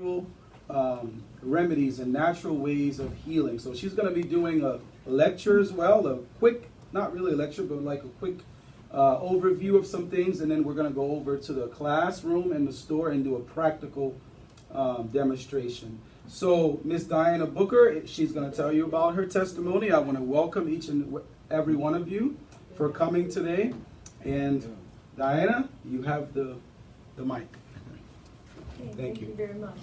natural remedies and natural ways of healing. So she's going to be doing a lecture as well, a quick, not really a lecture, but like a quick overview of some things, and then we're going to go over to the classroom and the store and do a practical demonstration. So Miss Diana Booker, she's going to tell you about her testimony. I want to welcome each and every one of you for coming today. And Diana, you have the mic. Okay, thank you very much.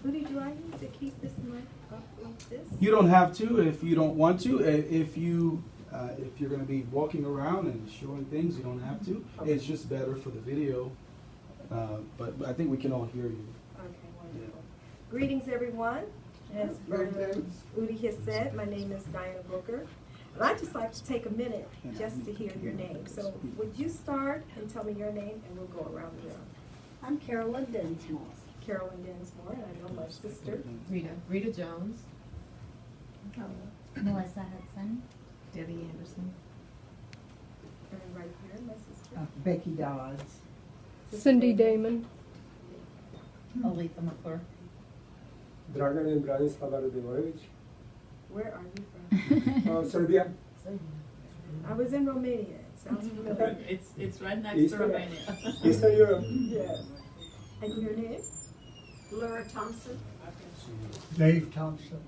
Woody, do I need to keep this mic up like this? You don't have to if you don't want to. If you're going to be walking around and showing things, you don't have to. Okay. It's just better for the video. But I think we can all hear you. Okay, wonderful. Greetings, everyone. As Brother Udi has said, my name is Diana Booker. And I'd just like to take a minute just to hear your name. So would you start and tell me your name, and we'll go around the room. I'm Carolyn Dinsmore. Carolyn Dinsmore, and I know my sister. Rita Jones. Melissa Hudson. Debbie Anderson. And right here, my sister. Becky Dodds. Cindy Damon. Aletha McClure. Dragan and Branislav Radivojevich. Where are you from? Serbia. I was in Romania. It sounds familiar. It's right next Eastern- to Romania. Eastern Europe. Yes. And your name? Laura Thompson. Dave Thompson.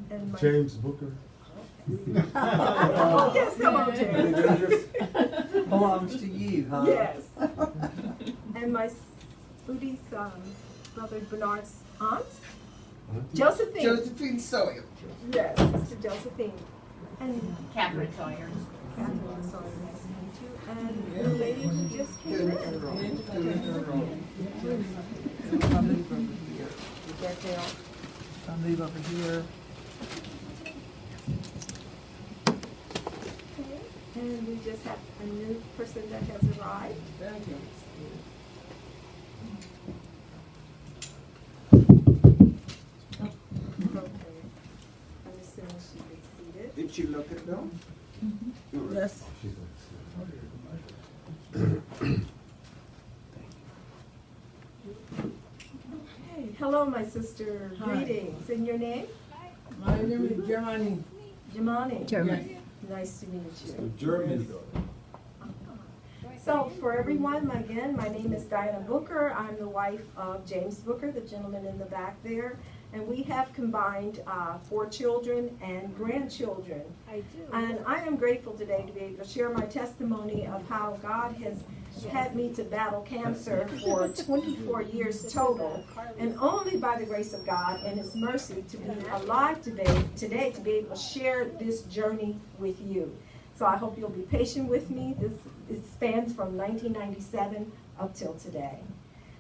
And my James Booker. Oh, yes, come on, James. Belongs to you, huh? Yes. And my Udi's brother Bernard's aunt, Josephine. Josephine Sawyer. Yes, Sister Josephine. And Catherine Sawyer. Catherine, sorry, nice to meet you. And the lady who just came in. I'll move over here. Did that help? I'll move over here. Okay. And we just have a new person that has arrived. Thank you. Okay. I'm assuming she is seated. Did you look at them? Yes. Okay. Hello, my sister. Hi. Greetings. And your name? My name is Germany. Jimani. Germany. Nice to meet you. Germany. So for everyone, again, my name is Diana Booker. I'm the wife of James Booker, the gentleman in the back there. And we have combined 4 children and grandchildren. I do. And I am grateful today to be able to share my testimony of how God has had me to battle cancer for 24 years total. And only by the grace of God and His mercy to be alive today to be able to share this journey with you. So I hope you'll be patient with me. It spans from 1997 up till today.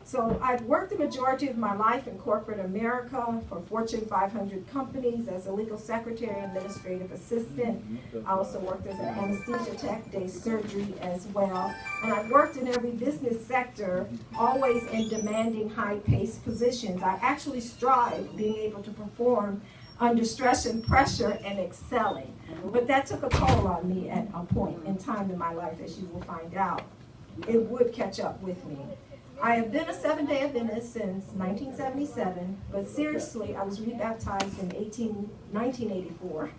So I've worked the majority of my life in corporate America for Fortune 500 companies as a legal secretary, administrative assistant. I also worked as an anesthesia tech, day surgery as well. And I've worked in every business sector, always in demanding high-paced positions. I actually strive being able to perform under stress and pressure and excelling. But that took a toll on me at a point in time in my life, as you will find out. It would catch up with me. I have been a Seventh-day Adventist since 1977, but seriously, I was rebaptized in 1984,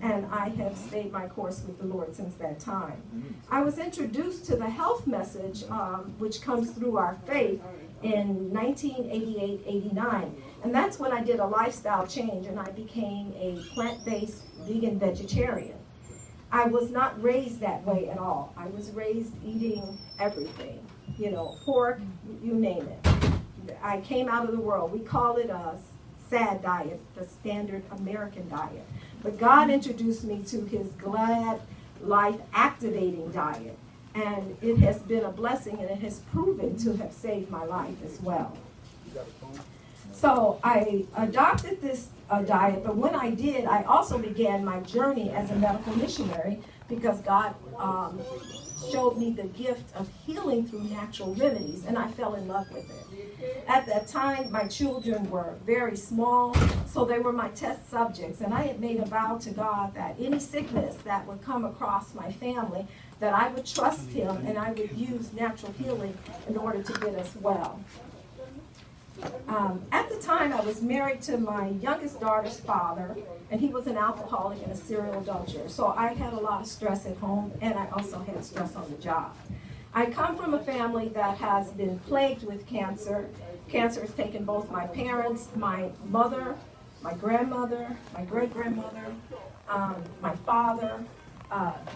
and I have stayed my course with the Lord since that time. I was introduced to the health message, which comes through our faith, in 1988-89, and that's when I did a lifestyle change, and I became a plant-based vegan vegetarian. I was not raised that way at all. I was raised eating everything. You know, pork, you name it. I came out of the world. We call it a SAD diet, the standard American diet. But God introduced me to His glad, life-activating diet. And it has been a blessing, and it has proven to have saved my life as well. So I adopted this diet, but when I did, I also began my journey as a medical missionary because God showed me the gift of healing through natural remedies, and I fell in love with it. At that time, my children were very small, so they were my test subjects, and I had made a vow to God that any sickness that would come across my family, that I would trust Him and I would use natural healing in order to get us well. At the time, I was married to my youngest daughter's father, and he was an alcoholic and a serial adulterer. So I had a lot of stress at home, and I also had stress on the job. I come from a family that has been plagued with cancer. Cancer has taken both my parents, my mother, my grandmother, my great-grandmother, my father.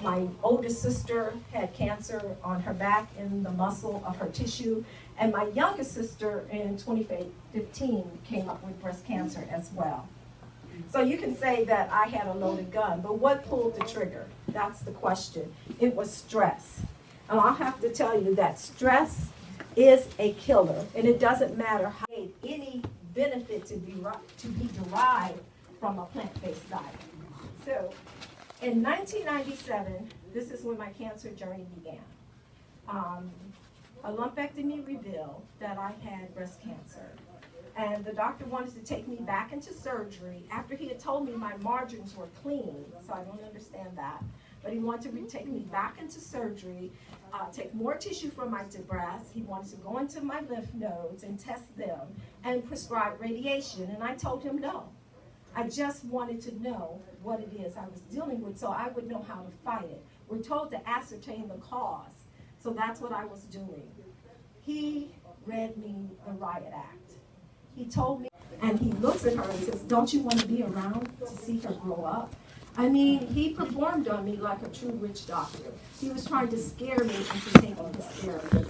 My oldest sister had cancer on her back in the muscle of her tissue. And my youngest sister in 2015 came up with breast cancer as well. So you can say that I had a loaded gun, but what pulled the trigger? That's the question. It was stress. And I'll have to tell you that stress is a killer, and it doesn't matter how any benefit to be derived from a plant-based diet. So in 1997, this is when my cancer journey began. A lumpectomy revealed that I had breast cancer. And the doctor wanted to take me back into surgery after he had told me my margins were clean, so I don't understand that. But he wanted to take me back into surgery, take more tissue from my breast. He wanted to go into my lymph nodes and test them and prescribe radiation. And I told him no. I just wanted to know what it is I was dealing with so I would know how to fight it. We're told to ascertain the cause. So that's what I was doing. He read me the Riot Act. He told me, and he looks at her and says, don't you want to be around to see her grow up? I mean, he performed on me like a true witch doctor. He was trying to scare me into taking his therapy.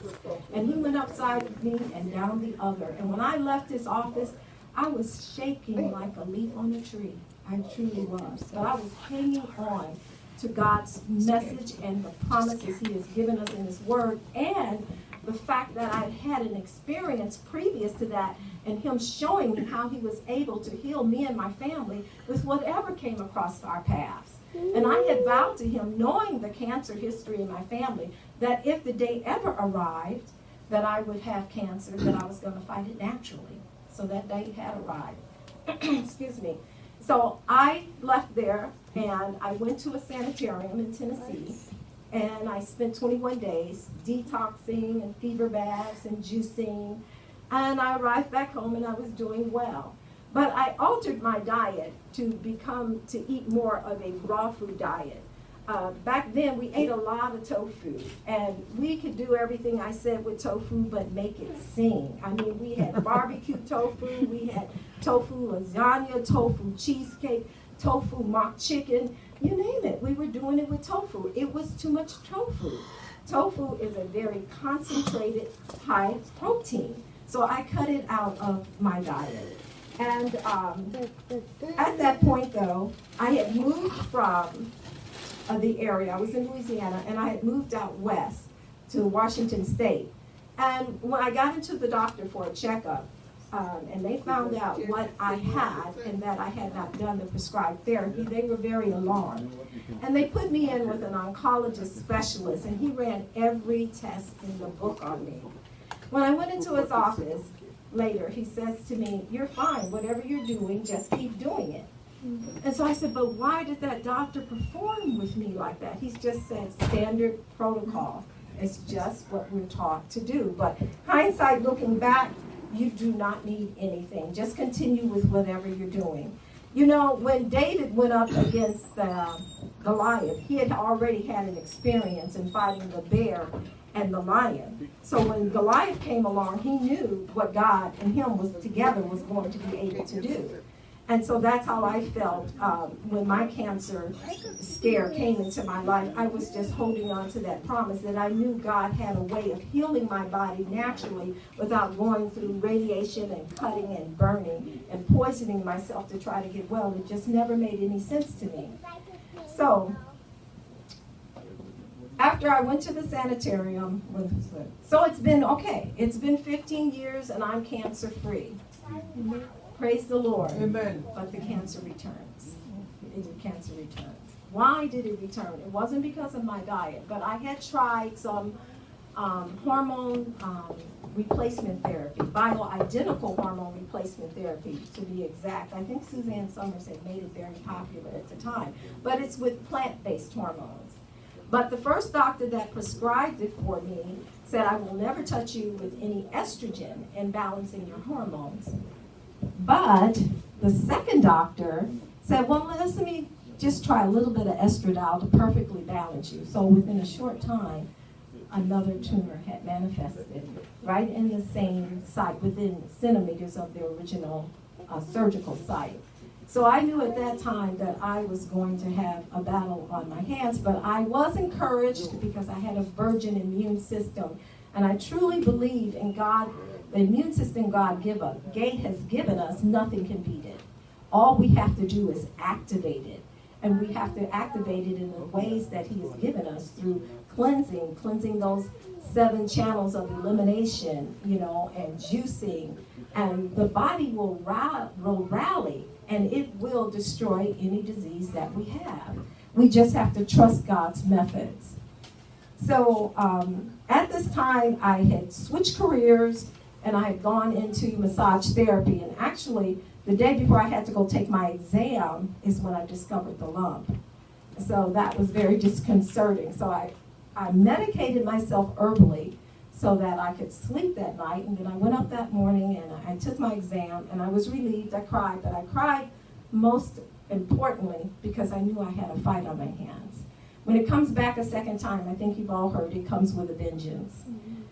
And he went upside of me and down the other. And when I left his office, I was shaking like a leaf on a tree. I truly was. But I was hanging on to God's message and the promises he has given us in his word, and the fact that I had an experience previous to that and him showing me how he was able to heal me and my family with whatever came across our paths. And I had vowed to him, knowing the cancer history in my family, that if the day ever arrived that I would have cancer, that I was going to fight it naturally. So that day had arrived. Excuse me. So I left there and I went to a sanitarium in Tennessee, and I spent 21 days detoxing and fever baths and juicing, and I arrived back home and I was doing well. But I altered my diet to eat more of a raw food diet. Back then we ate a lot of tofu, and we could do everything I said with tofu but make it sing. I mean, we had barbecue tofu, we had tofu lasagna, tofu cheesecake, tofu mock chicken, you name it. We were doing it with tofu. It was too much tofu. Tofu is a very concentrated, high protein. So I cut it out of my diet. And at that point, though, I had moved from the area. I was in Louisiana, and I had moved out west to Washington State. And when I got into the doctor for a checkup, and they found out what I had and that I had not done the prescribed therapy, they were very alarmed. And they put me in with an oncologist specialist, and he ran every test in the book on me. When I went into his office later, he says to me, "You're fine. Whatever you're doing, just keep doing it." And so I said, "But why did that doctor perform with me like that?" He's just said, "Standard protocol. It's just what we're taught to do." But hindsight, looking back, you do not need anything. Just continue with whatever you're doing. You know, when David went up against Goliath, he had already had an experience in fighting the bear and the lion. So when Goliath came along, he knew what God and him was together was going to be able to do. And so that's how I felt when my cancer scare came into my life. I was just holding on to that promise that I knew God had a way of healing my body naturally without going through radiation and cutting and burning and poisoning myself to try to get well. It just never made any sense to me. So after I went to the sanitarium, so it's been okay. It's been 15 years and I'm cancer free. Praise the Lord. Amen. But the cancer returns. The cancer returns. Why did it return? It wasn't because of my diet, but I had tried some hormone replacement therapy, bioidentical hormone replacement therapy to be exact. I think Suzanne Summers had made it very popular at the time, but it's with plant-based hormones. But the first doctor that prescribed it for me said, I will never touch you with any estrogen in balancing your hormones. But the second doctor said, well, let me just try a little bit of estradiol to perfectly balance you. So within a short time, another tumor had manifested right in the same site, within centimeters of the original surgical site. So I knew at that time that I was going to have a battle on my hands, but I was encouraged because I had a virgin immune system. And I truly believe in God, the immune system God has given us, nothing can beat it. All we have to do is activate it. And we have to activate it in the ways that He has given us through cleansing those 7 channels of elimination, and juicing. And the body will rally, and it will destroy any disease that we have. We just have to trust God's methods. So at this time, I had switched careers, and I had gone into massage therapy. And actually, the day before I had to go take my exam is when I discovered the lump. So that was very disconcerting. So I medicated myself herbally so that I could sleep that night. And then I went up that morning and I took my exam, and I was relieved. I cried, but I cried most importantly because I knew I had a fight on my hands. When it comes back a second time, I think you've all heard, it comes with a vengeance.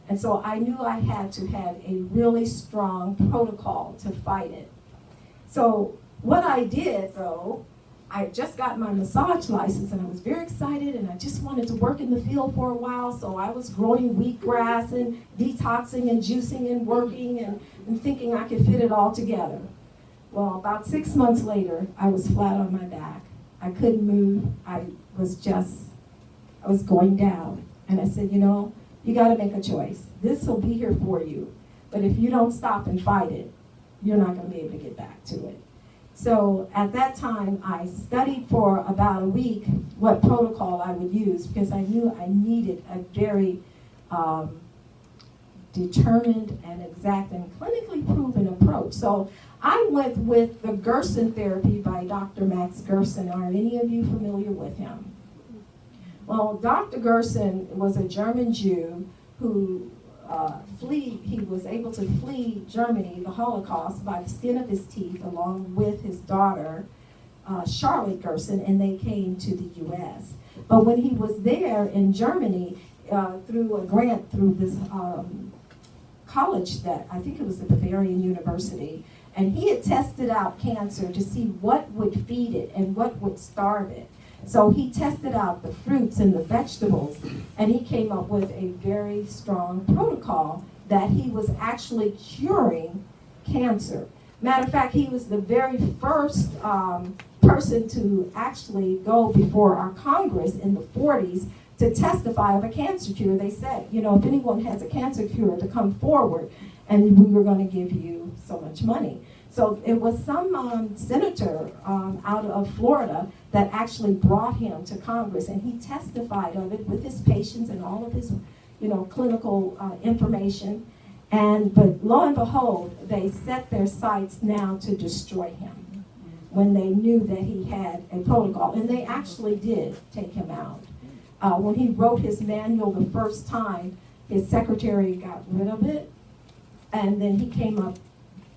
And so I knew I had to have a really strong protocol to fight it. So what I did, though, I just got my massage license, and I was very excited, and I just wanted to work in the field for a while. So I was growing wheatgrass and detoxing and juicing and working and thinking I could fit it all together. Well, about 6 months later, I was flat on my back. I couldn't move. I was going down. And I said, you got to make a choice. This will be here for you. But if you don't stop and fight it, you're not going to be able to get back to it. So at that time, I studied for about a week what protocol I would use because I knew I needed a very determined and exact and clinically proven approach. So I went with the Gerson therapy by Dr. Max Gerson. Are any of you familiar with him? Well, Dr. Gerson was a German Jew who he was able to flee Germany, the Holocaust, by the skin of his teeth, along with his daughter, Charlotte Gerson, and they came to the U.S. But when he was there in Germany, through a grant through this college that, I think it was the Bavarian University, and he had tested out cancer to see what would feed it and what would starve it. So he tested out the fruits and the vegetables, and he came up with a very strong protocol that he was actually curing cancer. Matter of fact, he was the very first person to actually go before our Congress in the 40s to testify of a cancer cure. They said, if anyone has a cancer cure, to come forward, and we were going to give you so much money. So it was some senator out of Florida that actually brought him to Congress, and he testified of it with his patients and all of his, clinical information. But lo and behold, they set their sights now to destroy him when they knew that he had a protocol, and they actually did take him out. When he wrote his manual the first time, his secretary got rid of it, and then he came up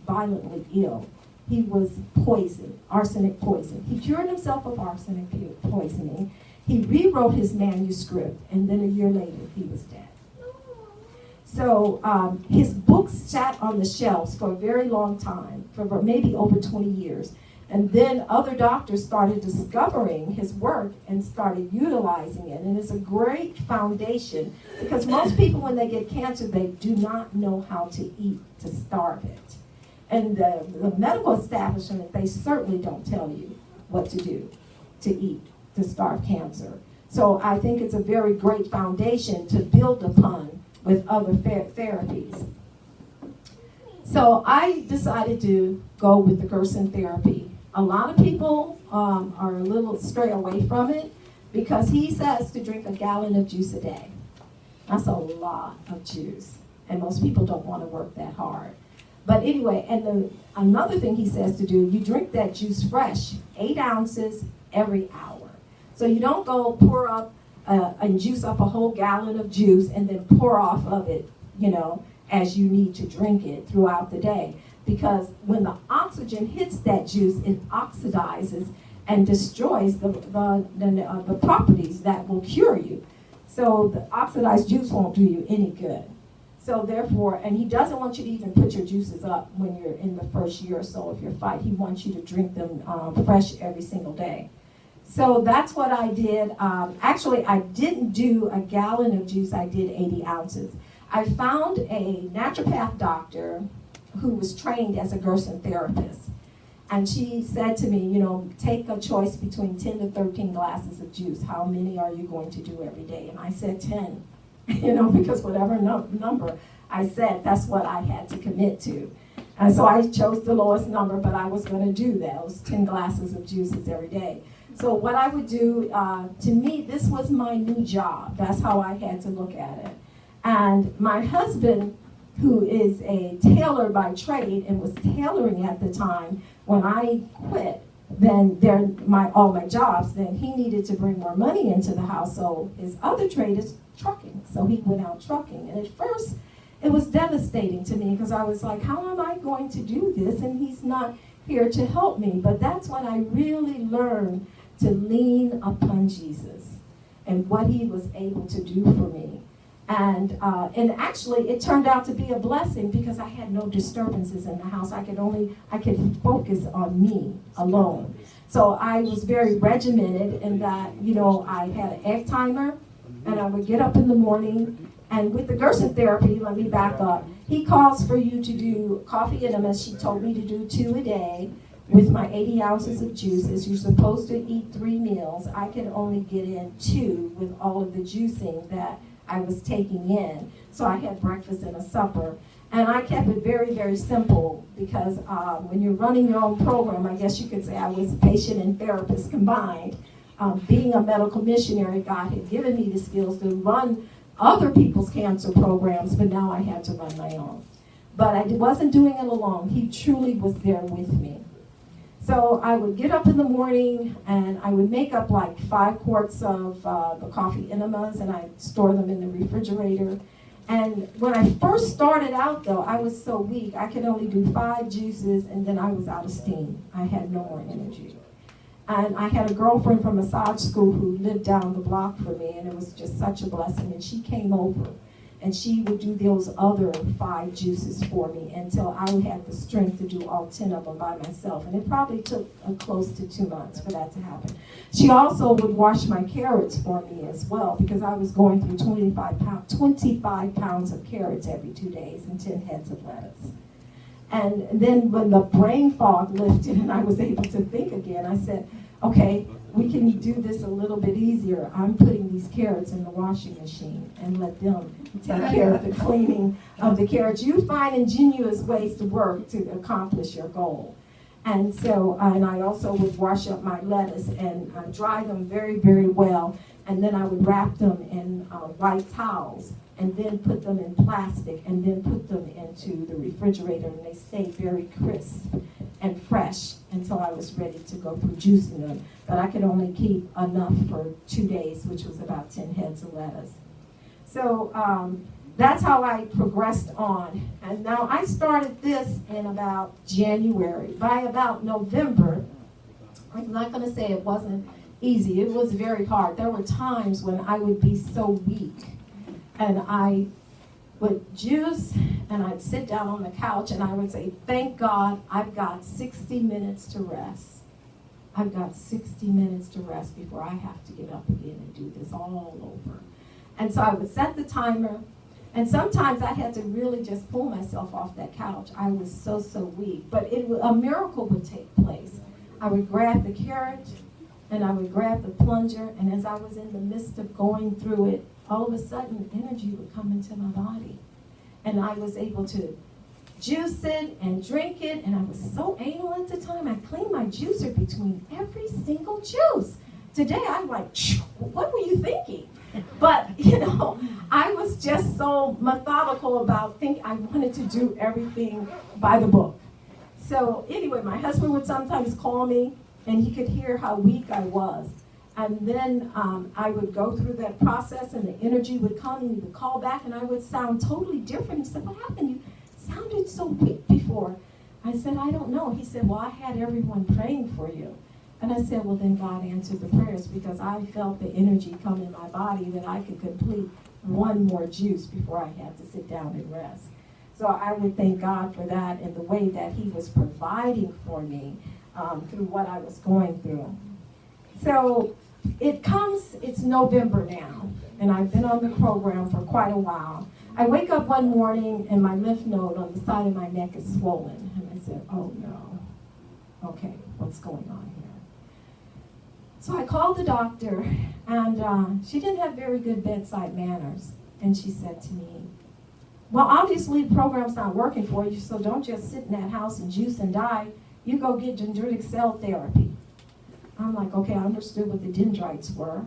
violently ill. He was poisoned, arsenic poison. He cured himself of arsenic poisoning. He rewrote his manuscript, and then a year later, he was dead. So his books sat on the shelves for a very long time, for maybe over 20 years. And then other doctors started discovering his work and started utilizing it. And it's a great foundation because most people, when they get cancer, they do not know how to eat to starve it. And the medical establishment, they certainly don't tell you what to do to eat to starve cancer. So I think it's a very great foundation to build upon with other therapies. So I decided to go with the Gerson therapy. A lot of people are a little stray away from it because he says to drink a gallon of juice a day. That's a lot of juice, and most people don't want to work that hard. But anyway, and another thing he says to do, you drink that juice fresh, 8 ounces every hour. So you don't go pour up and juice up a whole gallon of juice and then pour off of it, as you need to drink it throughout the day. Because when the oxygen hits that juice, it oxidizes and destroys the properties that will cure you. So the oxidized juice won't do you any good. So therefore, and he doesn't want you to even put your juices up when you're in the first year or so of your fight. He wants you to drink them fresh every single day. So that's what I did. Actually, I didn't do a gallon of juice. I did 80 ounces. I found a naturopath doctor who was trained as a Gerson therapist. And she said to me, take a choice between 10 to 13 glasses of juice. How many are you going to do every day? And I said 10, because whatever number I said, that's what I had to commit to. And so I chose the lowest number, but I was going to do that. It was 10 glasses of juices every day. So what I would do, to me, this was my new job. That's how I had to look at it. And my husband, who is a tailor by trade and was tailoring at the time, when I quit, then all my jobs, then he needed to bring more money into the house. So his other trade is trucking. So he went out trucking. And at first, it was devastating to me because I was like, how am I going to do this? And he's not here to help me. But that's when I really learned to lean upon Jesus and what he was able to do for me. And actually, it turned out to be a blessing because I had no disturbances in the house. I could focus on me alone. So I was very regimented in that, I had an egg timer, and I would get up in the morning. And with the Gerson therapy, let me back up. He calls for you to do coffee enemas. She told me to do 2 a day with my 80 ounces of juices. You're supposed to eat 3 meals. I could only get in 2 with all of the juicing that I was taking in. So I had breakfast and a supper. And I kept it very, very simple because when you're running your own program, I guess you could say I was a patient and therapist combined. Being a medical missionary, God had given me the skills to run other people's cancer programs, but now I had to run my own. But I wasn't doing it alone. He truly was there with me. So I would get up in the morning and I would make up like 5 quarts of the coffee enemas and I'd store them in the refrigerator. And when I first started out though, I was so weak. I could only do 5 juices and then I was out of steam. I had no more energy. And I had a girlfriend from massage school who lived down the block from me, and it was just such a blessing. And she came over and she would do those other 5 juices for me until I had the strength to do all 10 of them by myself. And it probably took close to 2 months for that to happen. She also would wash my carrots for me as well because I was going through 25 pounds of carrots every 2 days and 10 heads of lettuce. And then when the brain fog lifted and I was able to think again, I said, okay, we can do this a little bit easier. I'm putting these carrots in the washing machine and let them take care of the cleaning of the carrots. You find ingenious ways to work to accomplish your goal. And so, and I also would wash up my lettuce and dry them very, very well. And then I would wrap them in white towels and then put them in plastic and then put them into the refrigerator, and they stayed very crisp and fresh until I was ready to go through juicing them. But I could only keep enough for 2 days, which was about 10 heads of lettuce. So that's how I progressed on. And now I started this in about January. By about November, I'm not going to say it wasn't easy. It was very hard. There were times when I would be so weak. And I would juice, and I'd sit down on the couch, and I would say, thank God I've got 60 minutes to rest. I've got 60 minutes to rest before I have to get up again and do this all over. And so I would set the timer, and sometimes I had to really just pull myself off that couch. I was so weak. But a miracle would take place. I would grab the carrot, and I would grab the plunger, and as I was in the midst of going through it, all of a sudden, energy would come into my body. And I was able to juice it and drink it. And I was so anal at the time, I cleaned my juicer between every single juice. Today, I'm like, what were you thinking? But, I was just so methodical about thinking I wanted to do everything by the book. So anyway, my husband would sometimes call me, and he could hear how weak I was. And then I would go through that process and the energy would come and he would call back and I would sound totally different. He said, what happened? You sounded so weak before. I said, I don't know. He said, well, I had everyone praying for you. And I said, well, then God answered the prayers because I felt the energy come in my body that I could complete one more juice before I had to sit down and rest. So I would thank God for that and the way that he was providing for me through what I was going through. So it's November now, and I've been on the program for quite a while. I wake up one morning and my lymph node on the side of my neck is swollen. And I said, oh no, okay, what's going on here? So I called the doctor, and she didn't have very good bedside manners. And she said to me, well, obviously the program's not working for you, so don't just sit in that house and juice and die. You go get dendritic cell therapy. I'm like, okay, I understood what the dendrites were,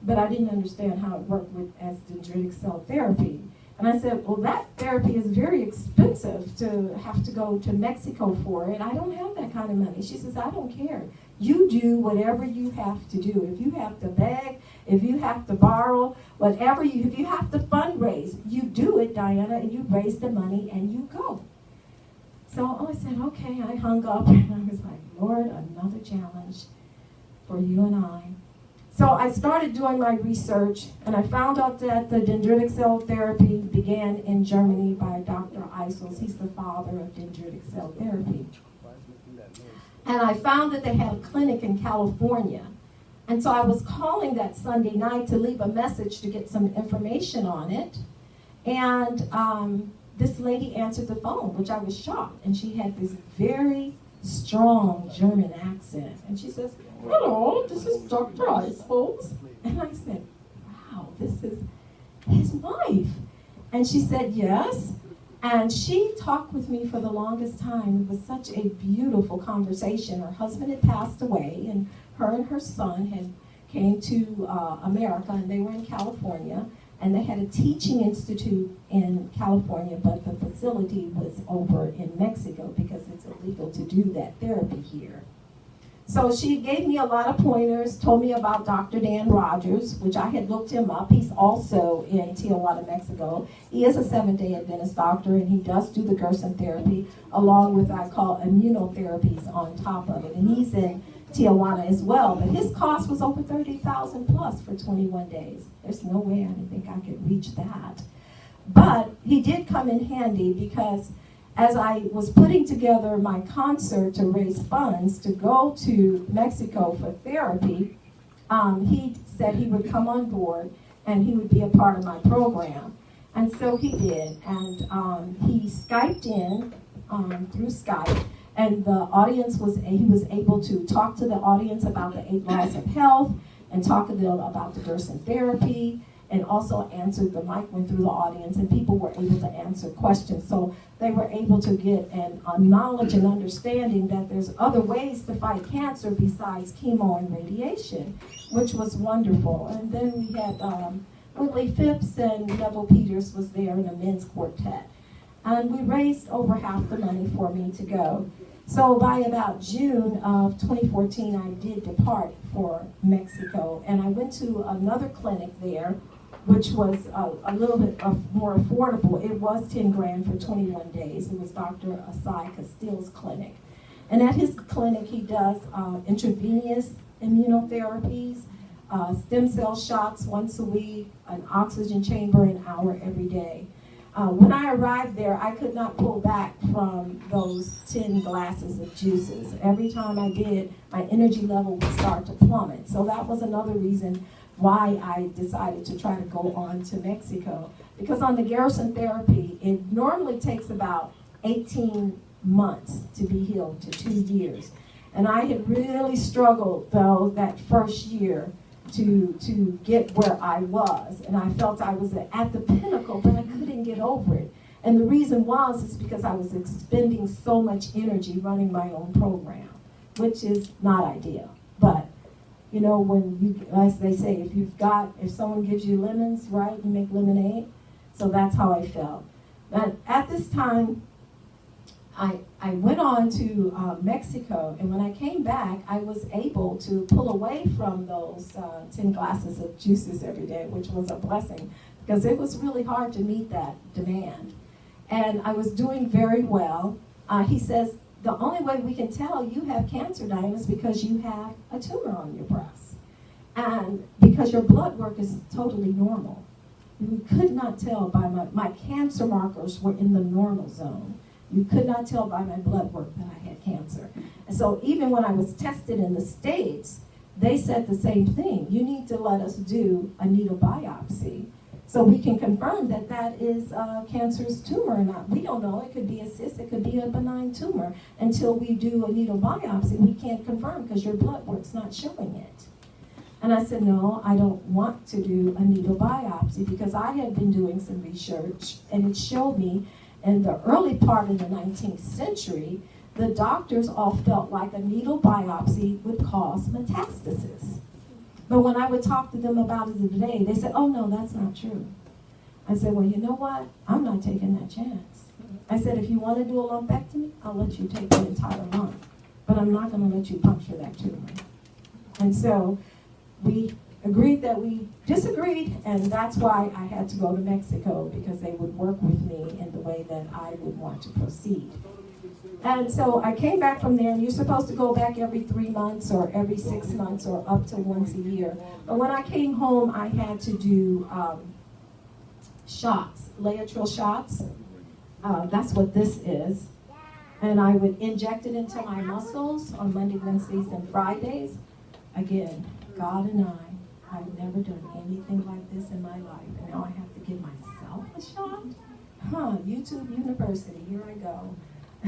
but I didn't understand how it worked as dendritic cell therapy. And I said, well, that therapy is very expensive to have to go to Mexico for it. I don't have that kind of money. She says, I don't care. You do whatever you have to do. If you have to beg, if you have to borrow, if you have to fundraise, you do it, Diana, and you raise the money and you go. So I said, okay, I hung up and I was like, Lord, another challenge for you and I. So I started doing my research, and I found out that the dendritic cell therapy began in Germany by Dr. Eisels. He's the father of dendritic cell therapy. And I found that they had a clinic in California. And so I was calling that Sunday night to leave a message to get some information on it. And this lady answered the phone, which I was shocked. And she had this very strong German accent. And she says, hello, this is Dr. Eisels. And I said, wow, this is his wife. And she said, yes. And she talked with me for the longest time. It was such a beautiful conversation. Her husband had passed away, and her son had came to America, and they were in California. And they had a teaching institute in California, but the facility was over in Mexico because it's illegal to do that therapy here. So she gave me a lot of pointers, told me about Dr. Dan Rogers, which I had looked him up. He's also in Tijuana, Mexico. He is a Seventh-day Adventist doctor, and he does do the Gerson therapy, along with I call immunotherapies on top of it. And he's in Tijuana as well, but his cost was over $30,000 plus for 21 days. There's no way I didn't think I could reach that. But he did come in handy because as I was putting together my concert to raise funds to go to Mexico for therapy, he said he would come on board and he would be a part of my program. And so he did, and he Skyped in through Skype, and the audience he was able to talk to the audience about the 8 laws of health and talk to them about the Gerson therapy, and also answered, the mic went through the audience and people were able to answer questions. So they were able to get a knowledge and understanding that there's other ways to fight cancer besides chemo and radiation, which was wonderful. And then we had Whitley Phipps and Neville Peters was there in a men's quartet. And we raised over half the money for me to go. So by about June of 2014, I did depart for Mexico. And I went to another clinic there, which was a little bit more affordable. It was 10 grand for 21 days. It was Dr. Asai Castille's clinic. And at his clinic, he does intravenous immunotherapies, stem cell shots once a week, an oxygen chamber an hour every day. When I arrived there, I could not pull back from those 10 glasses of juices. Every time I did, my energy level would start to plummet. So that was another reason why I decided to try to go on to Mexico. Because on the Gerson therapy, it normally takes about 18 months to be healed, to 2 years. And I had really struggled, though, that first year to get where I was. And I felt I was at the pinnacle, but I couldn't get over it. And the reason is because I was expending so much energy running my own program, which is not ideal. But you know, when you, as they say, if someone gives you lemons, right, you make lemonade. So that's how I felt. But at this time, I went on to Mexico, and when I came back, I was able to pull away from those 10 glasses of juices every day, which was a blessing, because it was really hard to meet that demand. And I was doing very well. He says, the only way we can tell you have cancer, Diane, is because you have a tumor on your breast. And because your blood work is totally normal. We could not tell by my cancer markers were in the normal zone. You could not tell by my blood work that I had cancer. And so even when I was tested in the States, they said the same thing. You need to let us do a needle biopsy so we can confirm that that is a cancerous tumor or not. We don't know. It could be a cyst. It could be a benign tumor. Until we do a needle biopsy, we can't confirm because your blood work's not showing it. And I said, no, I don't want to do a needle biopsy because I had been doing some research, and it showed me in the early part of the 19th century, the doctors all felt like a needle biopsy would cause metastasis. But when I would talk to them about it today, they said, oh no, that's not true. I said, well, you know what? I'm not taking that chance. I said, if you want to do a lumpectomy, I'll let you take the entire lump. But I'm not going to let you puncture that tumor. And so we agreed that we disagreed, and that's why I had to go to Mexico, because they would work with me in the way that I would want to proceed. And so I came back from there, and you're supposed to go back every 3 months or every 6 months or up to once a year. But when I came home, I had to do shots, Laetrile shots. That's what this is. And I would inject it into my muscles on Monday, Wednesdays, and Fridays. Again, God and I've never done anything like this in my life, and now I have to give myself a shot? YouTube University, here I go.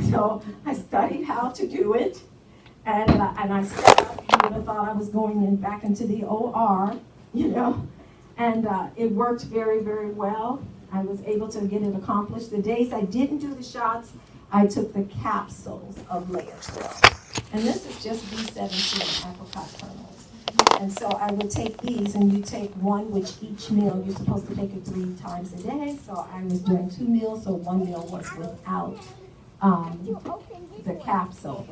So I studied how to do it, and I set up. You would have thought I was going back into the OR, you know, and it worked very, very well. I was able to get it accomplished. The days I didn't do the shots, I took the capsules of Laetrile. And this is just B17 apricot kernels. And so I would take these, and you take one with each meal. You're supposed to take it 3 times a day. So I was doing 2 meals, so 1 meal was without the capsule.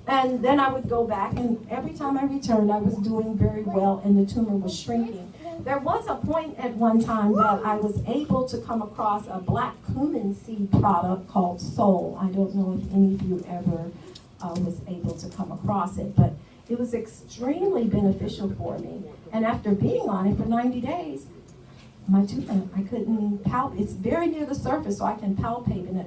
And then I would go back, and every time I returned, I was doing very well, and the tumor was shrinking. There was a point at one time that I was able to come across a black cumin seed product called Soul. I don't know if any of you ever was able to come across it, but it was extremely beneficial for me. And after being on it for 90 days, my tumor, I couldn't palpate. It's very near the surface, so I can palpate it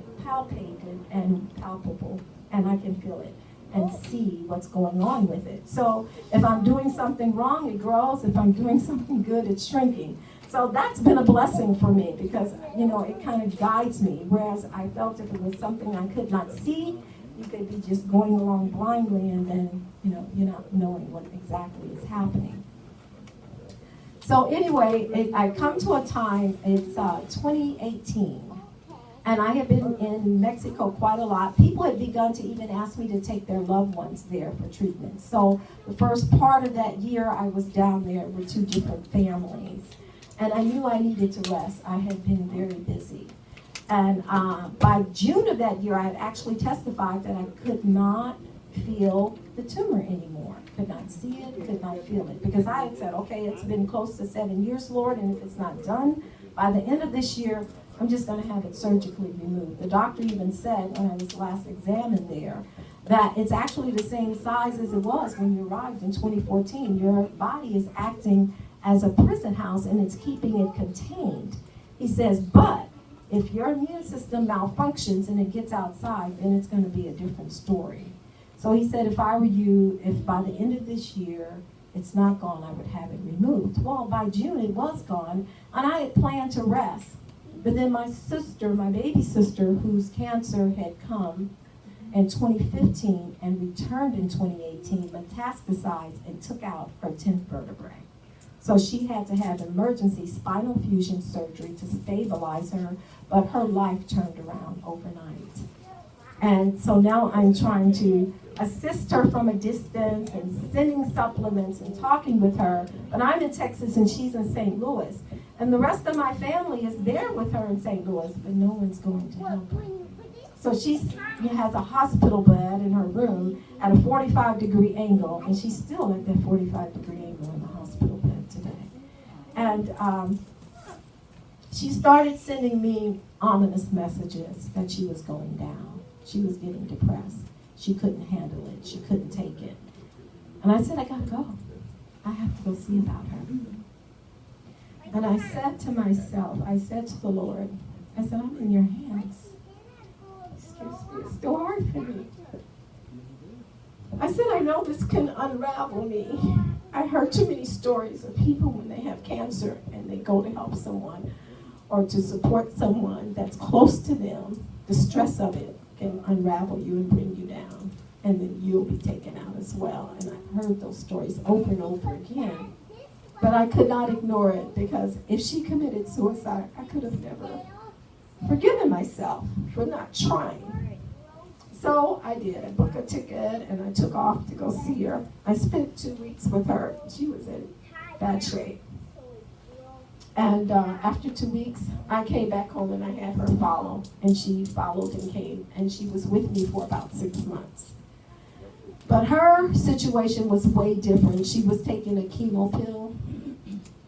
and palpable, and I can feel it and see what's going on with it. So if I'm doing something wrong, it grows. If I'm doing something good, it's shrinking. So that's been a blessing for me because, you know, it kind of guides me. Whereas I felt if it was something I could not see, you could be just going along blindly, and then, you know, you're not knowing what exactly is happening. So anyway, I come to a time, it's 2018, and I have been in Mexico quite a lot. People had begun to even ask me to take their loved ones there for treatment. So the first part of that year, I was down there with 2 different families, and I knew I needed to rest. I had been very busy. And by June of that year, I had actually testified that I could not feel the tumor anymore. Could not see it, could not feel it. Because I had said, okay, it's been close to 7 years, Lord, and if it's not done by the end of this year, I'm just going to have it surgically removed. The doctor even said when I was last examined there that it's actually the same size as it was when you arrived in 2014. Your body is acting as a prison house, and it's keeping it contained. He says, but if your immune system malfunctions and it gets outside, then it's going to be a different story. So he said, if I were you, if by the end of this year it's not gone, I would have it removed. Well, by June it was gone, and I had planned to rest. But then my sister, my baby sister, whose cancer had come in 2015 and returned in 2018, metastasized and took out her 10th vertebrae. So she had to have emergency spinal fusion surgery to stabilize her, but her life turned around overnight. And so now I'm trying to assist her from a distance and sending supplements and talking with her. But I'm in Texas and she's in St. Louis. And the rest of my family is there with her in St. Louis, but no one's going to help her. So she has a hospital bed in her room at a 45-degree angle, and she's still at that 45-degree angle in the hospital bed today. And she started sending me ominous messages that she was going down. She was getting depressed. She couldn't handle it. She couldn't take it. And I said, I gotta go. I have to go see about her. And I said to myself, I said to the Lord, I said, I'm in your hands. Excuse me, it's still hard for me. I said, I know this can unravel me. I heard too many stories of people when they have cancer and they go to help someone or to support someone that's close to them. The stress of it can unravel you and bring you down. And then you'll be taken out as well. And I've heard those stories over and over again. But I could not ignore it, because if she committed suicide, I could have never forgiven myself for not trying. So I did. I booked a ticket and I took off to go see her. I spent 2 weeks with her. She was in bad shape. And after 2 weeks, I came back home and I had her follow. And she followed and came. And she was with me for about 6 months. But her situation was way different. She was taking a chemo pill,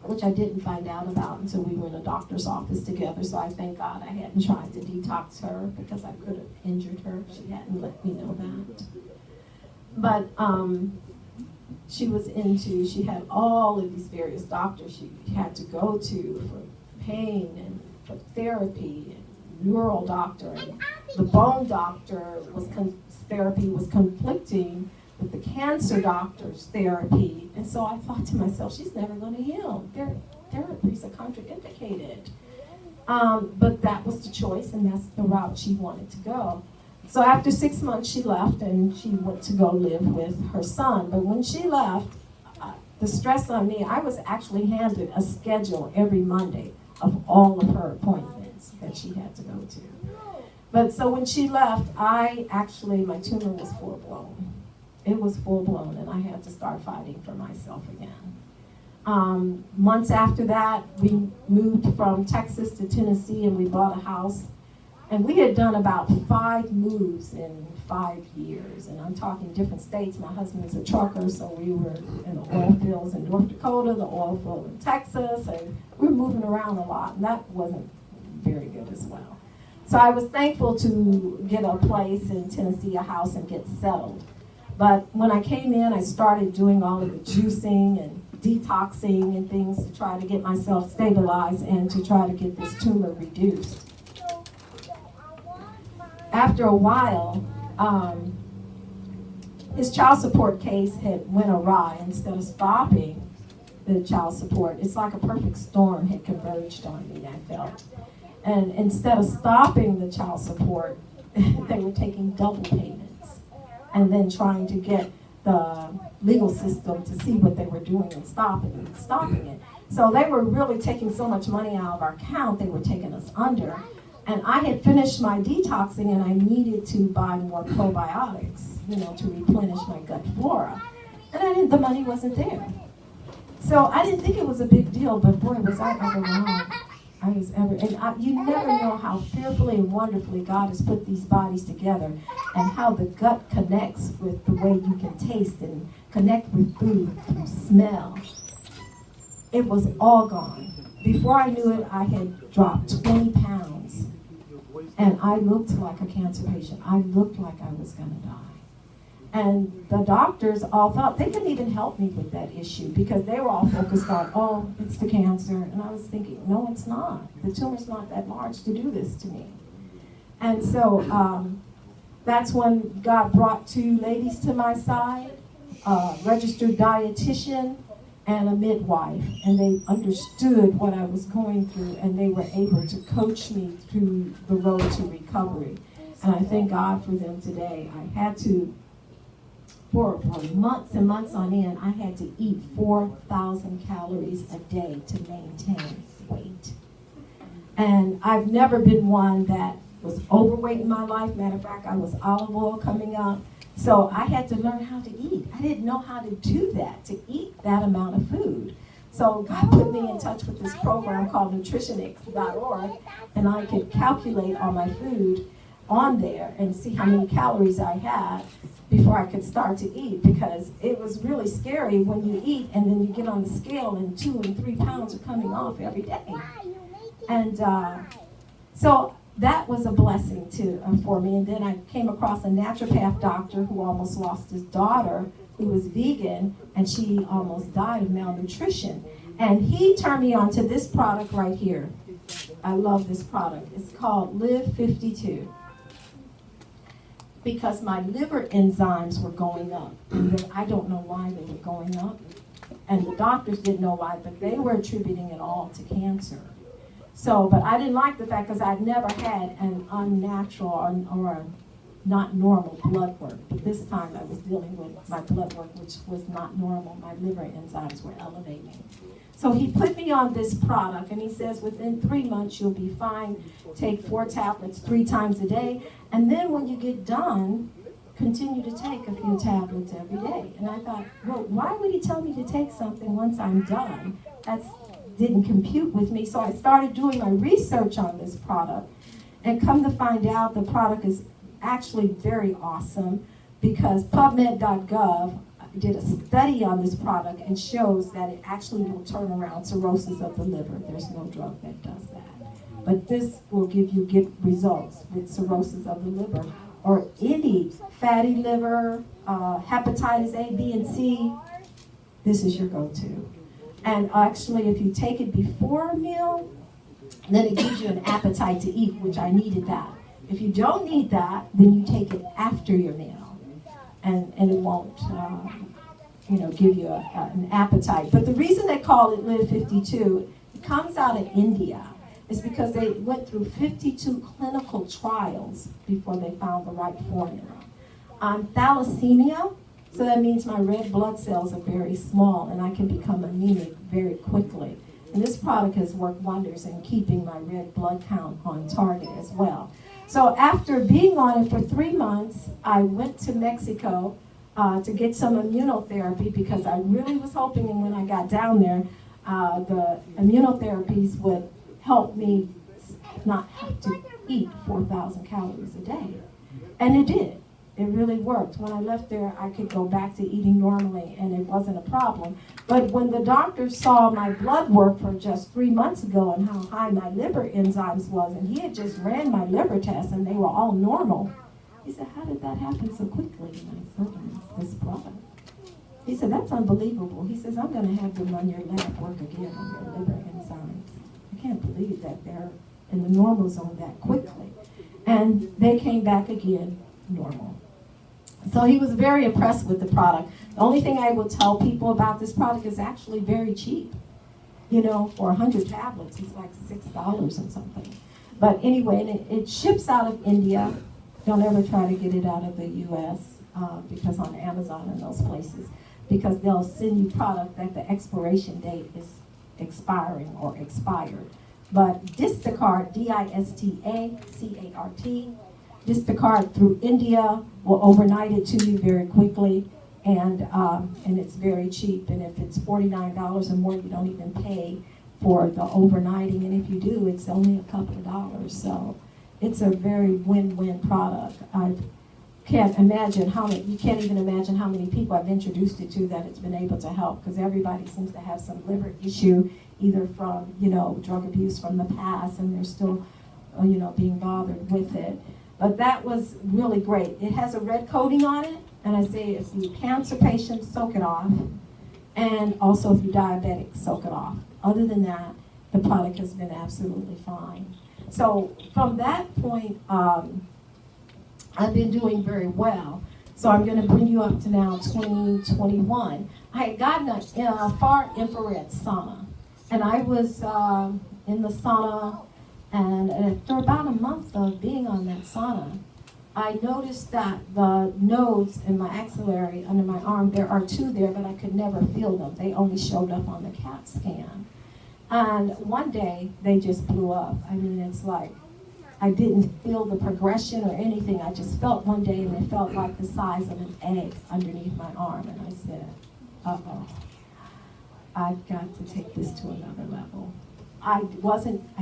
which I didn't find out about until we were in a doctor's office together. So I thank God I hadn't tried to detox her, because I could have injured her if she hadn't let me know that. But she had all of these various doctors she had to go to for pain and for therapy, and neural doctor, and the bone doctor therapy was conflicting with the cancer doctor's therapy. And so I thought to myself, she's never going to heal. Their therapies are contraindicated. But that was the choice, and that's the route she wanted to go. So after 6 months, she left, and she went to go live with her son. But when she left, the stress on me, I was actually handed a schedule every Monday of all of her appointments that she had to go to. But so when she left, my tumor was full blown. It was full blown, and I had to start fighting for myself again. Months after that, we moved from Texas to Tennessee, and we bought a house. And we had done about 5 moves in 5 years. And I'm talking different states. My husband's a trucker, so we were in the oil fields in North Dakota, the oil field in Texas, and we were moving around a lot, and that wasn't very good as well. So I was thankful to get a place in Tennessee, a house, and get settled. But when I came in, I started doing all of the juicing and detoxing and things to try to get myself stabilized and to try to get this tumor reduced. After a while, his child support case had went awry. Instead of stopping the child support, it's like a perfect storm had converged on me, I felt. And instead of stopping the child support, they were taking double payments and then trying to get the legal system to see what they were doing and stopping it. So they were really taking so much money out of our account, they were taking us under. And I had finished my detoxing, and I needed to buy more probiotics, to replenish my gut flora. And the money wasn't there. So I didn't think it was a big deal, but boy, was I ever wrong. You never know how fearfully and wonderfully God has put these bodies together, and how the gut connects with the way you can taste and connect with food through smell. It was all gone. Before I knew it, I had dropped 20 pounds, and I looked like a cancer patient. I looked like I was going to die. And the doctors all thought they couldn't even help me with that issue, because they were all focused on, oh, it's the cancer. And I was thinking, no, it's not. The tumor's not that large to do this to me. And so that's when God brought 2 ladies to my side, a registered dietitian and a midwife. And they understood what I was going through, and they were able to coach me through the road to recovery. And I thank God for them today. I had to, for months and months on end, I had to eat 4,000 calories a day to maintain weight. And I've never been one that was overweight in my life. Matter of fact, I was olive oil coming up. So I had to learn how to eat. I didn't know how to do that, to eat that amount of food. So God put me in touch with this program called Nutritional.org, and I could calculate all my food. on there and see how many calories I had before I could start to eat, because it was really scary when you eat and then you get on the scale and 2 and 3 pounds are coming off every day. And so that was a blessing for me. And then I came across a naturopath doctor who almost lost his daughter, who was vegan, and she almost died of malnutrition. And he turned me on to this product right here. I love this product. It's called Live 52. Because my liver enzymes were going up. And I don't know why they were going up. And the doctors didn't know why, but they were attributing it all to cancer. So, but I didn't like the fact, because I'd never had an unnatural or a not normal blood work. But this time I was dealing with my blood work, which was not normal. My liver enzymes were elevating. So he put me on this product, and he says within 3 months you'll be fine. Take 4 tablets 3 times a day. And then when you get done, continue to take a few tablets every day. And I thought, well, why would he tell me to take something once I'm done? That didn't compute with me. So I started doing my research on this product. And come to find out, the product is actually very awesome, because PubMed.gov did a study on this product and shows that it actually will turn around cirrhosis of the liver. There's no drug that does that. But this will give you good results with cirrhosis of the liver, or any fatty liver, hepatitis A, B, and C. This is your go-to. And actually, if you take it before a meal, then it gives you an appetite to eat, which I needed that. If you don't need that, then you take it after your meal, and it won't, give you an appetite. But the reason they call it Live 52, it comes out of India, is because they went through 52 clinical trials before they found the right formula. I'm thalassemia, so that means my red blood cells are very small, and I can become anemic very quickly. And this product has worked wonders in keeping my red blood count on target as well. So after being on it for 3 months, I went to Mexico to get some immunotherapy, because I really was hoping, and when I got down there, the immunotherapies would help me not have to eat 4,000 calories a day. And it did. It really worked. When I left there, I could go back to eating normally, and it wasn't a problem. But when the doctor saw my blood work for just 3 months ago and how high my liver enzymes was, and he had just ran my liver tests and they were all normal, he said, how did that happen so quickly? And I said, this product. He said, that's unbelievable. He says, I'm going to have them run your lab work again on your liver enzymes. I can't believe that they're in the normal zone that quickly. And they came back again normal. So he was very impressed with the product. The only thing I will tell people about this product is actually very cheap. For 100 tablets, it's like $6 and something. But anyway, it ships out of India. Don't ever try to get it out of the U.S. Because on Amazon and those places, because they'll send you product that the expiration date is expiring or expired. But Distacart, D-I-S-T-A-C-A-R-T, Distacart through India will overnight it to you very quickly, and it's very cheap. And if it's $49 or more, you don't even pay for the overnighting. And if you do, it's only a couple of dollars. So it's a very win-win product. I can't imagine you can't even imagine how many people I've introduced it to that it's been able to help, because everybody seems to have some liver issue, either from drug abuse from the past, and they're still being bothered with it. But that was really great. It has a red coating on it, and I say if you cancer patients, soak it off, and also if you're diabetic, soak it off. Other than that, the product has been absolutely fine. So from that point, I've been doing very well. So I'm going to bring you up to now 2021. I had gotten a far infrared sauna, and I was in the sauna. And after about a month of being on that sauna, I noticed that the nodes in my axillary under my arm, there are 2 there, but I could never feel them. They only showed up on the CAT scan. And one day, they just blew up. I mean, it's like I didn't feel the progression or anything. I just felt one day, and it felt like the size of an egg underneath my arm. And I said, uh-oh, I've got to take this to another level. I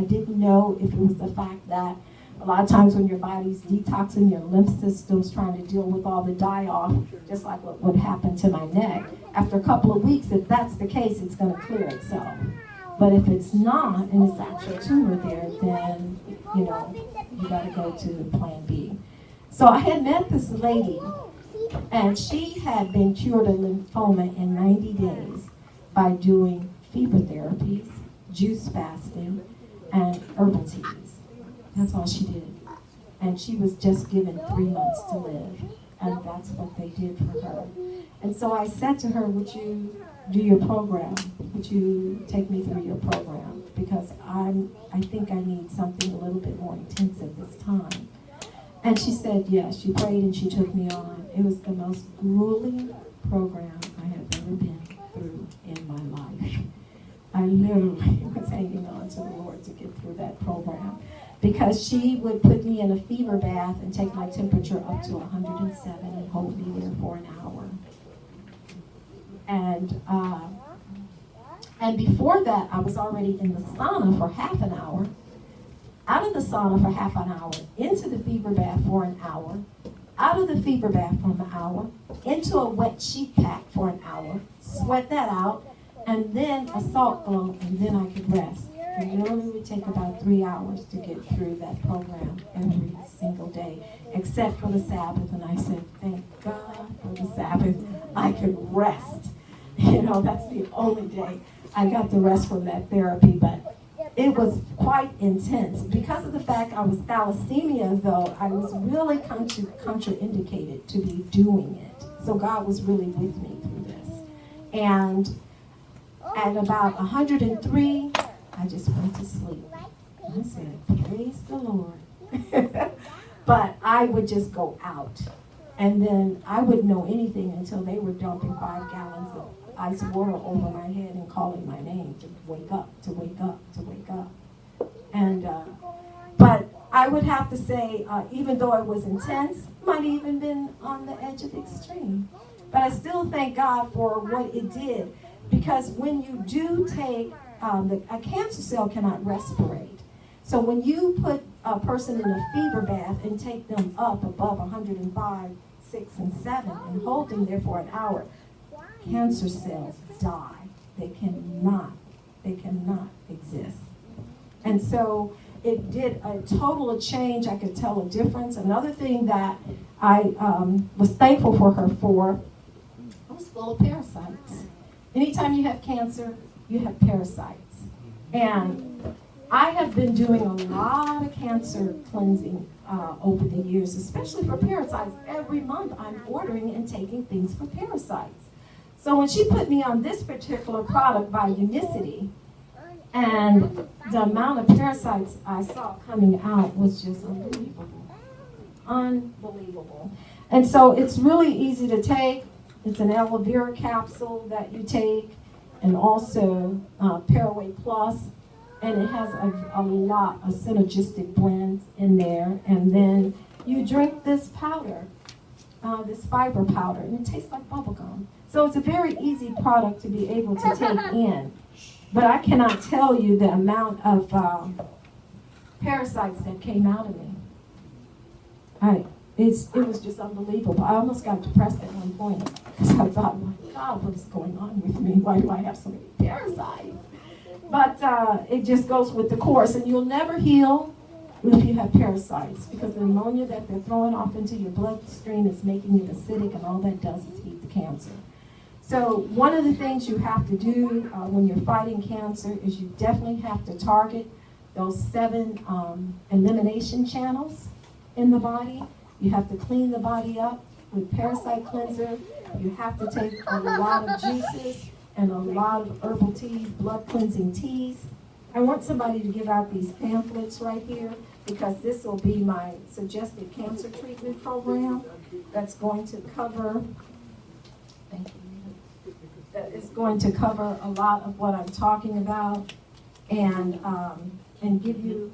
didn't know if it was the fact that A lot of times when your body's detoxing, your lymph system's trying to deal with all the die-off, just like what would happen to my neck. After a couple of weeks, if that's the case, it's going to clear itself. But if it's not, and it's actual tumor there, then, you know, you got to go to plan B. So I had met this lady, and she had been cured of lymphoma in 90 days by doing fever therapies, juice fasting, and herbal teas. That's all she did. And she was just given 3 months to live. And that's what they did for her. And so I said to her, would you do your program? Would you take me through your program? Because I think I need something a little bit more intense at this time. And she said yes. She prayed and she took me on. It was the most grueling program I have ever been through in my life. I literally was hanging on to the Lord to get through that program. Because she would put me in a fever bath and take my temperature up to 107 and hold me there for an hour. And before that, I was already in the sauna for half an hour, out of the sauna for half an hour, into the fever bath for an hour, out of the fever bath for an hour, into a wet sheet pack for an hour, sweat that out, and then a salt glow, and then I could rest. It really would take about 3 hours to get through that program every single day, except for the Sabbath. And I said, thank God for the Sabbath. I could rest. You know, that's the only day I got the rest from that therapy. But it was quite intense. Because of the fact I was thalassemia, though, I was really contraindicated to be doing it. So God was really with me through this. And at about 103, I just went to sleep. I said, praise the Lord. But I would just go out. And then I wouldn't know anything until they were dumping 5 gallons of ice water over my head and calling my name to wake up, to wake up, to wake up. And, but I would have to say, even though it was intense, might even been on the edge of extreme. But I still thank God for what it did. Because when you do take a cancer cell cannot respirate. So when you put a person in a fever bath and take them up above 105, 6, and 7 and hold them there for an hour, cancer cells die. They cannot exist. And so it did a total change. I could tell a difference. Another thing that I was thankful for her for, I was full of parasites. Anytime you have cancer, you have parasites. And I have been doing a lot of cancer cleansing over the years, especially for parasites. Every month I'm ordering and taking things for parasites. So when she put me on this particular product by Unicity, and the amount of parasites I saw coming out was just unbelievable. Unbelievable. And so it's really easy to take. It's an aloe vera capsule that you take, and also Paraway Plus, and it has a lot of synergistic blends in there. And then you drink this powder, this fiber powder, and it tastes like bubblegum. So it's a very easy product to be able to take in. But I cannot tell you the amount of parasites that came out of me. It was just unbelievable. I almost got depressed at one point because I thought, my God, what is going on with me? Why do I have so many parasites? But it just goes with the course. And you'll never heal if you have parasites, because the ammonia that they're throwing off into your bloodstream is making it acidic, and all that does is feed the cancer. So one of the things you have to do when you're fighting cancer is you definitely have to target those 7 elimination channels in the body. You have to clean the body up with parasite cleanser. You have to take a lot of juices and a lot of herbal teas, blood cleansing teas. I want somebody to give out these pamphlets right here, because this will be my suggested cancer treatment program that's going to cover, thank you, that is going to cover a lot of what I'm talking about, and give you,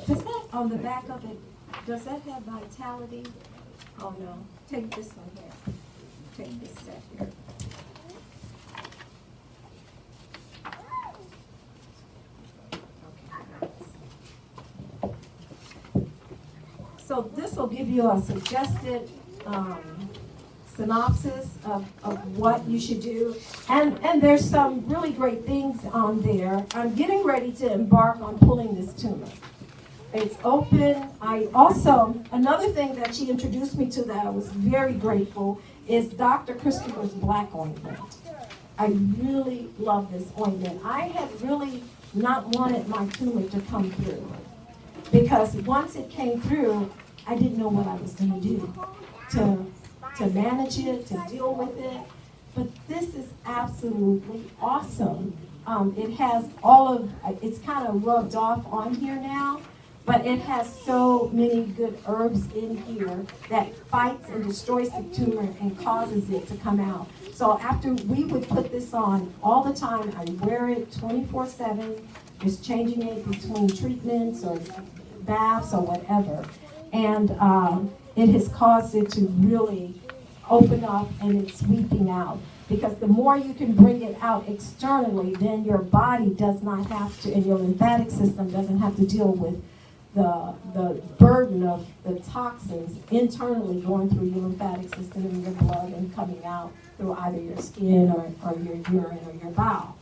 does that on the back of it, does that have vitality? Oh no, take this one here, take this set here. So this will give you a suggested synopsis of what you should do. And there's some really great things on there. I'm getting ready to embark on pulling this tumor. It's open. Another thing that she introduced me to that I was very grateful is Dr. Christopher's black ointment. I really love this ointment. I had really not wanted my tumor to come through because once it came through, I didn't know what I was going to do to manage it, to deal with it. But this is absolutely awesome. It has it's kind of rubbed off on here now, but it has so many good herbs in here that fights and destroys the tumor and causes it to come out. So after we would put this on all the time, I wear it 24/7, just changing it between treatments or baths or whatever. And it has caused it to really open up and it's sweeping out. Because the more you can bring it out externally, then your body does not have to, and your lymphatic system doesn't have to deal with the burden of the toxins internally going through your lymphatic system and your blood and coming out through either your skin or your urine or your bowel.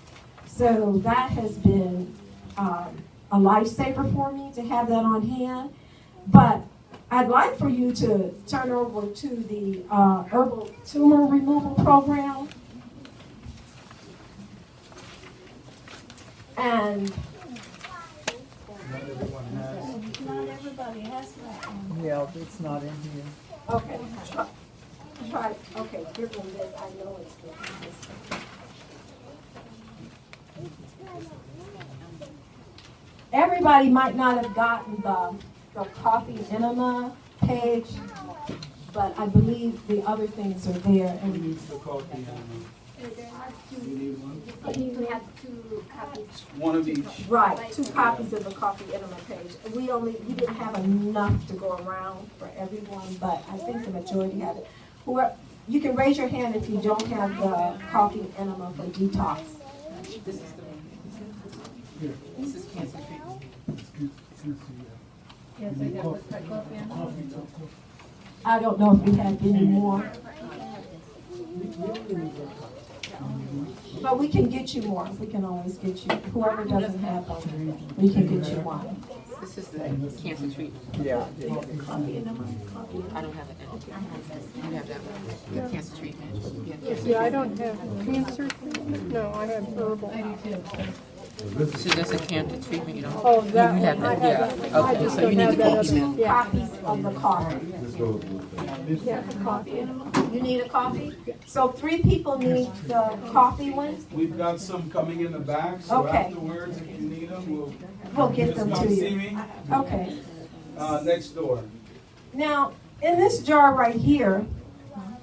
So that has been a lifesaver for me to have that on hand. But I'd like for you to turn over to the herbal tumor removal program. And Not everybody has that one. Yeah, it's not in here. okay, try. Okay, give them this. I know it's good. Everybody might not have gotten the coffee enema page, but I believe the other things are there. Who And needs the coffee enema? You need one? I think we have 2 copies. One of each. right, 2 copies of the coffee enema page. We didn't have enough to go around for everyone, but I think the majority have it. You can raise your hand if you don't have the coffee enema for detox. This is the one. This is cancer treatment. Yes, I got what's that coffee and I don't know if we have any more, but we can get you more. We can always get you. Whoever doesn't have one, we can get you one. This is the cancer treatment. Yeah. I don't have it. You have that one. The cancer treatment. Yeah. Yeah, I don't have cancer. No, I have herbal. I do too. So that's a cancer treatment, you know? Oh, that You have one, I that, have yeah. that one. I Okay, just so you don't need have the that coffee other. now. Yeah, Copies of the coffee. yeah, the coffee. You need a coffee? So 3 people need the coffee one. We've got some coming in the back, so Okay. afterwards, if you need them, We'll get just them come to see you. me, Okay. next door. Now, in this jar right here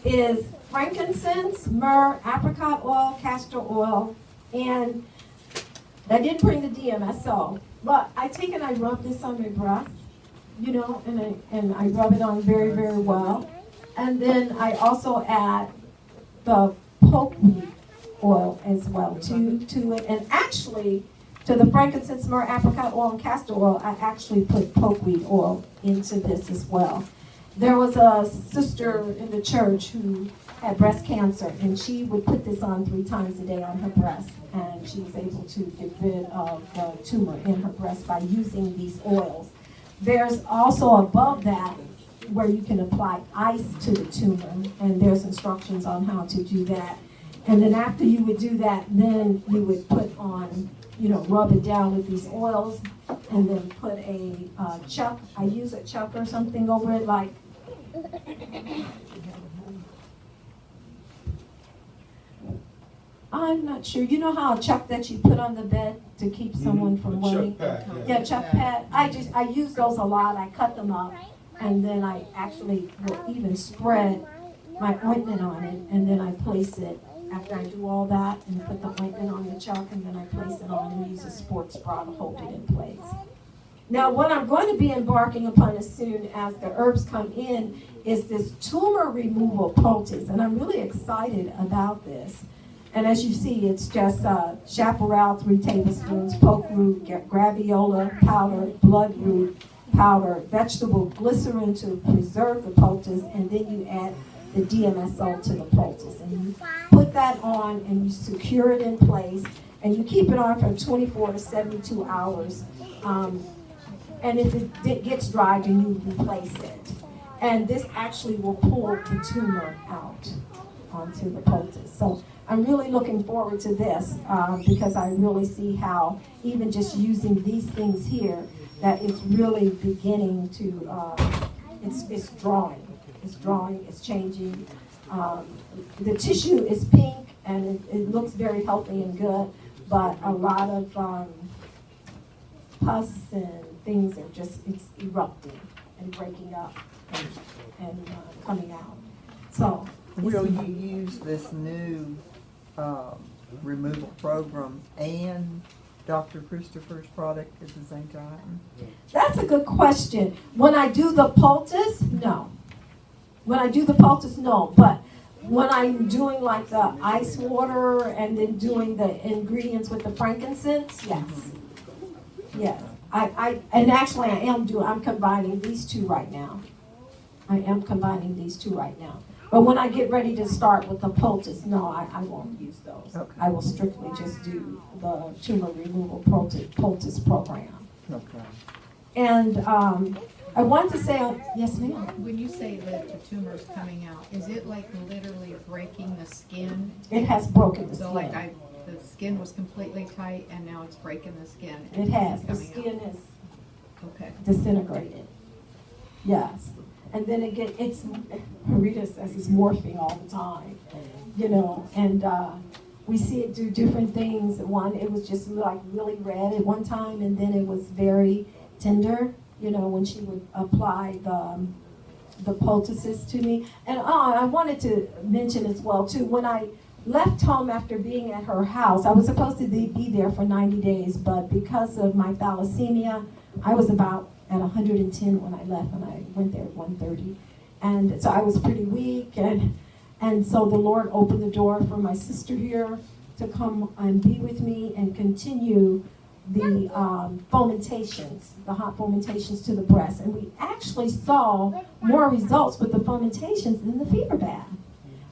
is frankincense, myrrh, apricot oil, castor oil, and I did bring the DMSO, but I take and I rub this on my breast, and I rub it on very, very well. And then I also add the pokeweed oil as well to it. And actually, to the frankincense, myrrh, apricot oil, and castor oil, I actually put pokeweed oil into this as well. There was a sister in the church who had breast cancer, and she would put this on 3 times a day on her breast, and she was able to get rid of the tumor in her breast by using these oils. There's also above that where you can apply ice to the tumor, and there's instructions on how to do that. And then after you would do that, then you would put on, rub it down with these oils, and then put a chuck. I use a chuck or something over it, like I'm not sure. You know how a chuck that you put on the bed to keep someone from A chuck laying? pad, Yeah, chuck pad. I use those a lot. I cut them up, and then I actually will even spread my ointment on it, and then I place it after I do all that and put the ointment on the chuck, and then I place it on and use a sports bra to hold it in place. Now, what I'm going to be embarking upon as soon as the herbs come in is this tumor removal poultice, and I'm really excited about this. And as you see, it's just chaparral, 3 tablespoons, poke root, graviola powder, blood root, powder, vegetable glycerin to preserve the poultice, and then you add the DMSO to the poultice. And you put that on and you secure it in place, and you keep it on for 24 to 72 hours. And if it gets dry, then you replace it. And this actually will pull the tumor out onto the poultice. So I'm really looking forward to this because I really see how even just using these things here, that it's really beginning to, it's drawing, it's changing. The tissue is pink and it looks very healthy and good, but a lot of pus and things are just, it's erupting and breaking up and coming out. So, Will you use this new removal program and Dr. Christopher's product at the same time? that's a good question. When I do the poultice, no. When I do the poultice, no. But when I'm doing like the ice water and then doing the ingredients with the frankincense, yes. Yes. And actually I'm combining these two right now. I am combining these two right now. But when I get ready to start with the poultice, no, I won't use those. Okay. I will strictly just do the tumor removal poultice program. Okay. And I want to say, yes, ma'am. When you say that the tumor's coming out, is it like literally breaking the skin? It has broken the So skin. like the skin was completely tight and now it's breaking the skin. It has. The Coming out. skin is Okay. disintegrated. Yes. And then it's, Rita says it's morphing all the time, you know, and we see it do different things. One, it was just like really red at one time, and then it was very tender, you know, when she would apply the poultices to me. And I wanted to mention as well, too, when I left home after being at her house, I was supposed to be there for 90 days, but because of my thalassemia, I was about at 110 when I left, and I went there at 130. And so I was pretty weak, and so the Lord opened the door for my sister here to come and be with me and continue the fomentations, the hot fomentations to the breast. And we actually saw more results with the fomentations than the fever bath,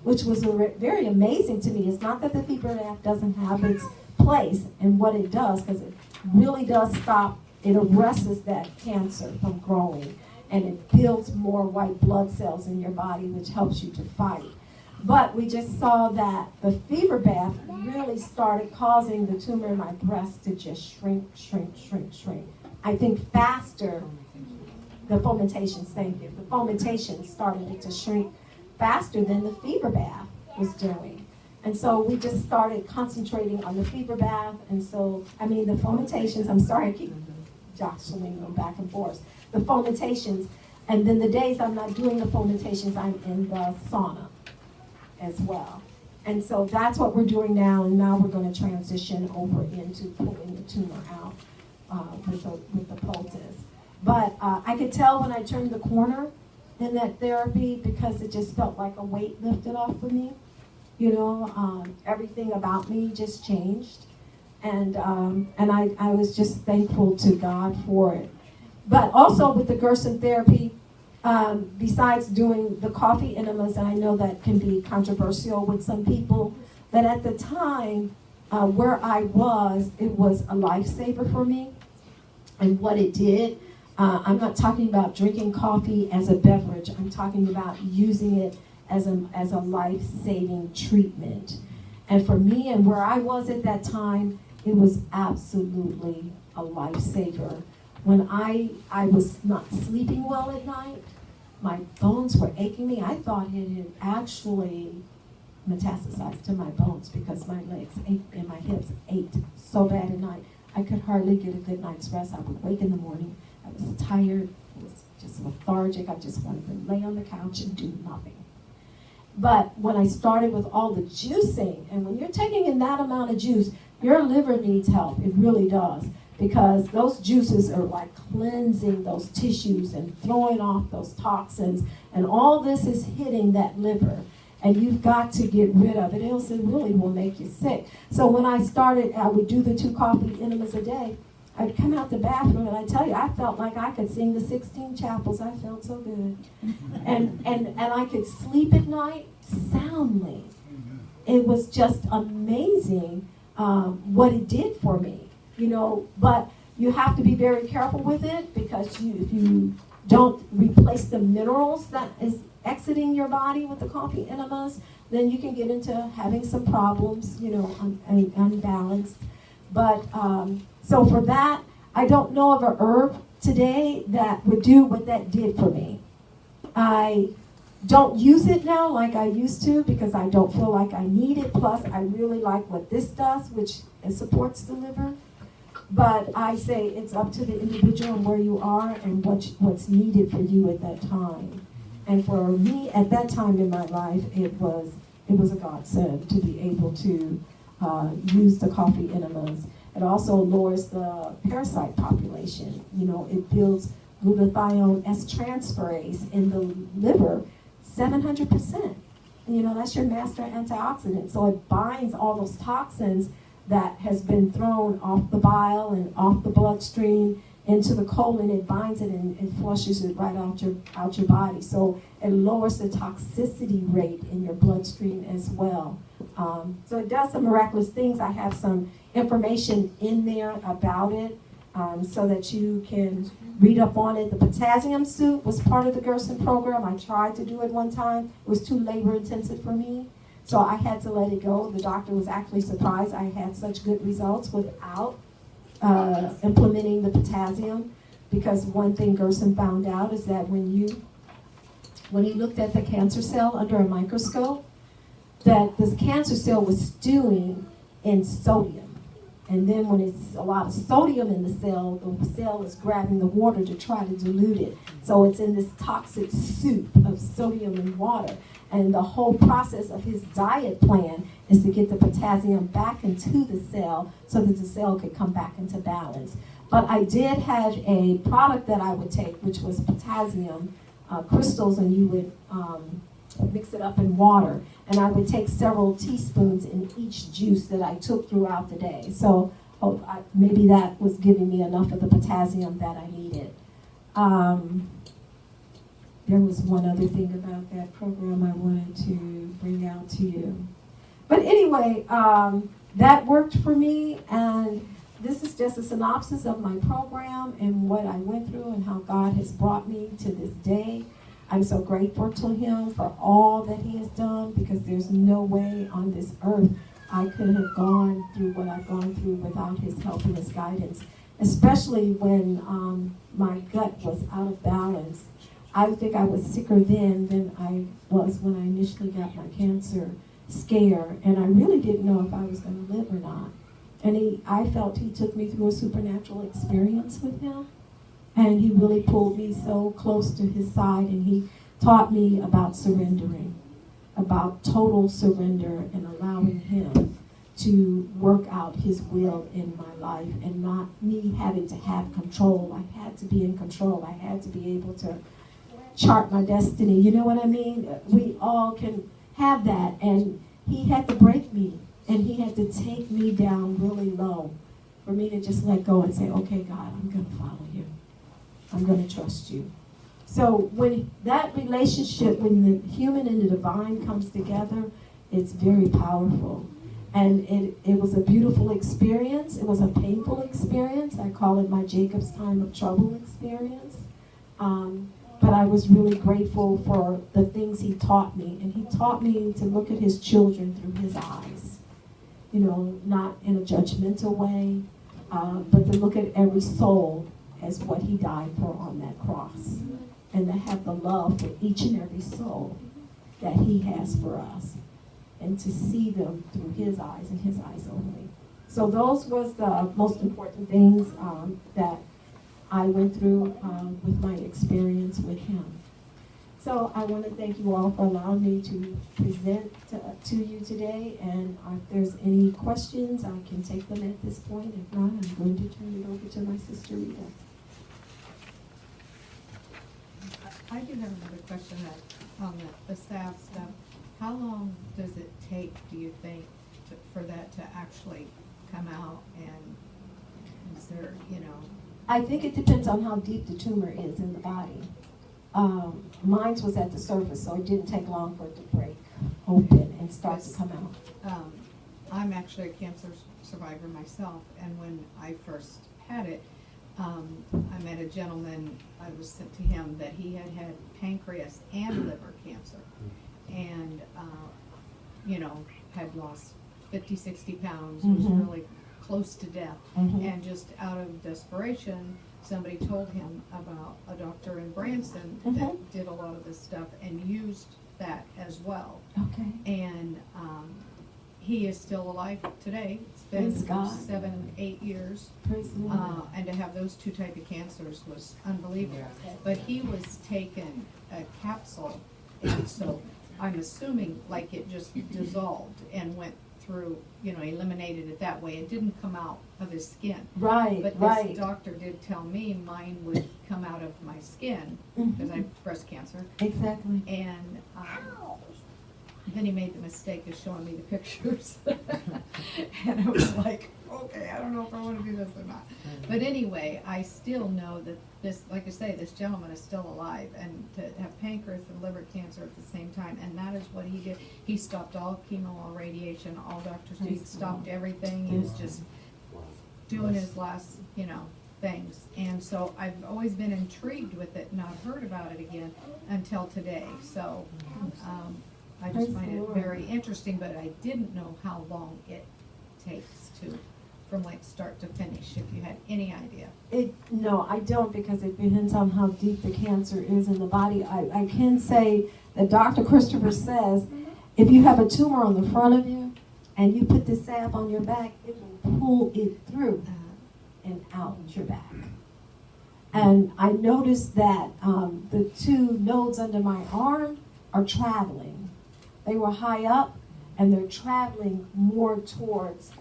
which was very amazing to me. It's not that the fever bath doesn't have its place and what it does, because it really does stop. It arrests that cancer from growing, and it builds more white blood cells in your body, which helps you to fight. But we just saw that the fever bath really started causing the tumor in my breast to just shrink. I think faster, the fomentations, thank you. The fomentations started it to shrink faster than the fever bath was doing. And so we just started concentrating on the fever bath. And so, I mean, the fomentations, I'm sorry, I keep jostling them back and forth. The fomentations, and then the days I'm not doing the fomentations, I'm in the sauna as well. And so that's what we're doing now, and now we're going to transition over into pulling the tumor out with the poultice. But I could tell when I turned the corner in that therapy, because it just felt like a weight lifted off of me. You know, everything about me just changed. And I was just thankful to God for it. But also with the Gerson therapy, besides doing the coffee enemas, and I know that can be controversial with some people, but at the time where I was, it was a lifesaver for me. And what it did, I'm not talking about drinking coffee as a beverage. I'm talking about using it as a life-saving treatment. And for me and where I was at that time, it was absolutely a lifesaver. When I was not sleeping well at night, my bones were aching me. I thought it had actually metastasized to my bones because my legs ached and my hips ached so bad at night. I could hardly get a good night's rest. I would wake in the morning. I was tired. I was just lethargic. I just wanted to lay on the couch and do nothing. But when I started with all the juicing, and when you're taking in that amount of juice, your liver needs help. It really does. Because those juices are like cleansing those tissues and throwing off those toxins. And all this is hitting that liver. And you've got to get rid of it, else it really will make you sick. So when I started, I would do the 2 coffee enemas a day. I'd come out the bathroom, and I tell you, I felt like I could sing the 16 chapels. I felt so good. And I could sleep at night soundly. It was just amazing what it did for me, you know. But you have to be very careful with it, because if you don't replace the minerals that is exiting your body with the coffee enemas, then you can get into having some problems, you know, unbalanced. But so for that, I don't know of a herb today that would do what that did for me. I don't use it now like I used to, because I don't feel like I need it. Plus, I really like what this does, which it supports the liver. But I say it's up to the individual and where you are and what's needed for you at that time. And for me, at that time in my life, it was a godsend to be able to use the coffee enemas. It also lowers the parasite population. You know, it builds glutathione S-transferase in the liver 700%. You know, that's your master antioxidant. So it binds all those toxins that has been thrown off the bile and off the bloodstream into the colon. It binds it and it flushes it right out your body. So it lowers the toxicity rate in your bloodstream as well. So it does some miraculous things. I have some information in there about it, so that you can read up on it. The potassium soup was part of the Gerson program. I tried to do it one time. It was too labor intensive for me, so I had to let it go. The doctor was actually surprised I had such good results without implementing the potassium, because one thing Gerson found out is that when he looked at the cancer cell under a microscope, that this cancer cell was stewing in sodium. And then when it's a lot of sodium in the cell is grabbing the water to try to dilute it. So it's in this toxic soup of sodium and water. And the whole process of his diet plan is to get the potassium back into the cell so that the cell could come back into balance. But I did have a product that I would take, which was potassium crystals, and you would mix it up in water. And I would take several teaspoons in each juice that I took throughout the day. So maybe that was giving me enough of the potassium that I needed. There was one other thing about that program I wanted to bring out to you. But anyway, that worked for me, and this is just a synopsis of my program and what I went through and how God has brought me to this day. I'm so grateful to him for all that he has done, because there's no way on this earth I could have gone through what I've gone through without his help and his guidance, especially when my gut was out of balance. I think I was sicker then than I was when I initially got my cancer scare, and I really didn't know if I was going to live or not. And I felt he took me through a supernatural experience with him. And he really pulled me so close to his side, and he taught me about surrendering, about total surrender and allowing him to work out his will in my life, and not me having to have control. I had to be in control. I had to be able to chart my destiny. You know what I mean? We all can have that, and he had to break me, and he had to take me down really low for me to just let go and say, okay, God, I'm going to follow you. I'm going to trust you. So when that relationship, when the human and the divine comes together, it's very powerful. And it was a beautiful experience. It was a painful experience. I call it my Jacob's time of trouble experience. But I was really grateful for the things he taught me. And he taught me to look at his children through his eyes. You know, not in a judgmental way, but to look at every soul as what he died for on that cross, and to have the love for each and every soul that he has for us, and to see them through his eyes and his eyes only. So those was the most important things that I went through with my experience with him. So I want to thank you all for allowing me to present to you today, and if there's any questions, I can take them at this point. If not, I'm going to turn it over to my sister Rita. I do have another question on the salve stuff. How long does it take, do you think, for that to actually come out and is there, you know? I think it depends on how deep the tumor is in the body. Mine was at the surface, so it didn't take long for it to break open and start to come out. I'm actually a cancer survivor myself, and when I first had it, I met a gentleman, I was sent to him, that he had had pancreas and liver cancer, and, you know, had lost 50, 60 pounds, was Mhm. really close to death, Mhm. and just out of desperation, somebody told him about a doctor in Branson that Mhm. did a lot of this stuff and used that as well. Okay. And he is still alive today. It's Praise been God. 7, 8 years. Praise the Lord. And to have those two type of cancers was unbelievable. But he was taking a capsule, and so I'm assuming like it just dissolved and went through, you know, eliminated it that way. It didn't come out of his skin. Right, But right. this doctor did tell me mine would come out of my skin because I have breast cancer. Exactly. And then he made the mistake of showing me the pictures. And I was like, okay, I don't know if I want to do this or not. But anyway, I still know that this, like I say, this gentleman is still alive, and to have pancreas and liver cancer at the same time, and that is what he did. He stopped all chemo, all radiation, all doctors, he stopped everything. He was just doing his last, you know, things. And so I've always been intrigued with it, not heard about it again until today. So, I just Praise find the it Lord. very interesting, but I didn't know how long it takes to, from like start to finish, if you had any idea. No, I don't, because it depends on how deep the cancer is in the body. I can say that Dr. Christopher says, if you have a tumor on the front of you and you put the salve on your back, it will pull it through and out your back. And I noticed that the two nodes under my arm are traveling. They were high up, and they're traveling more towards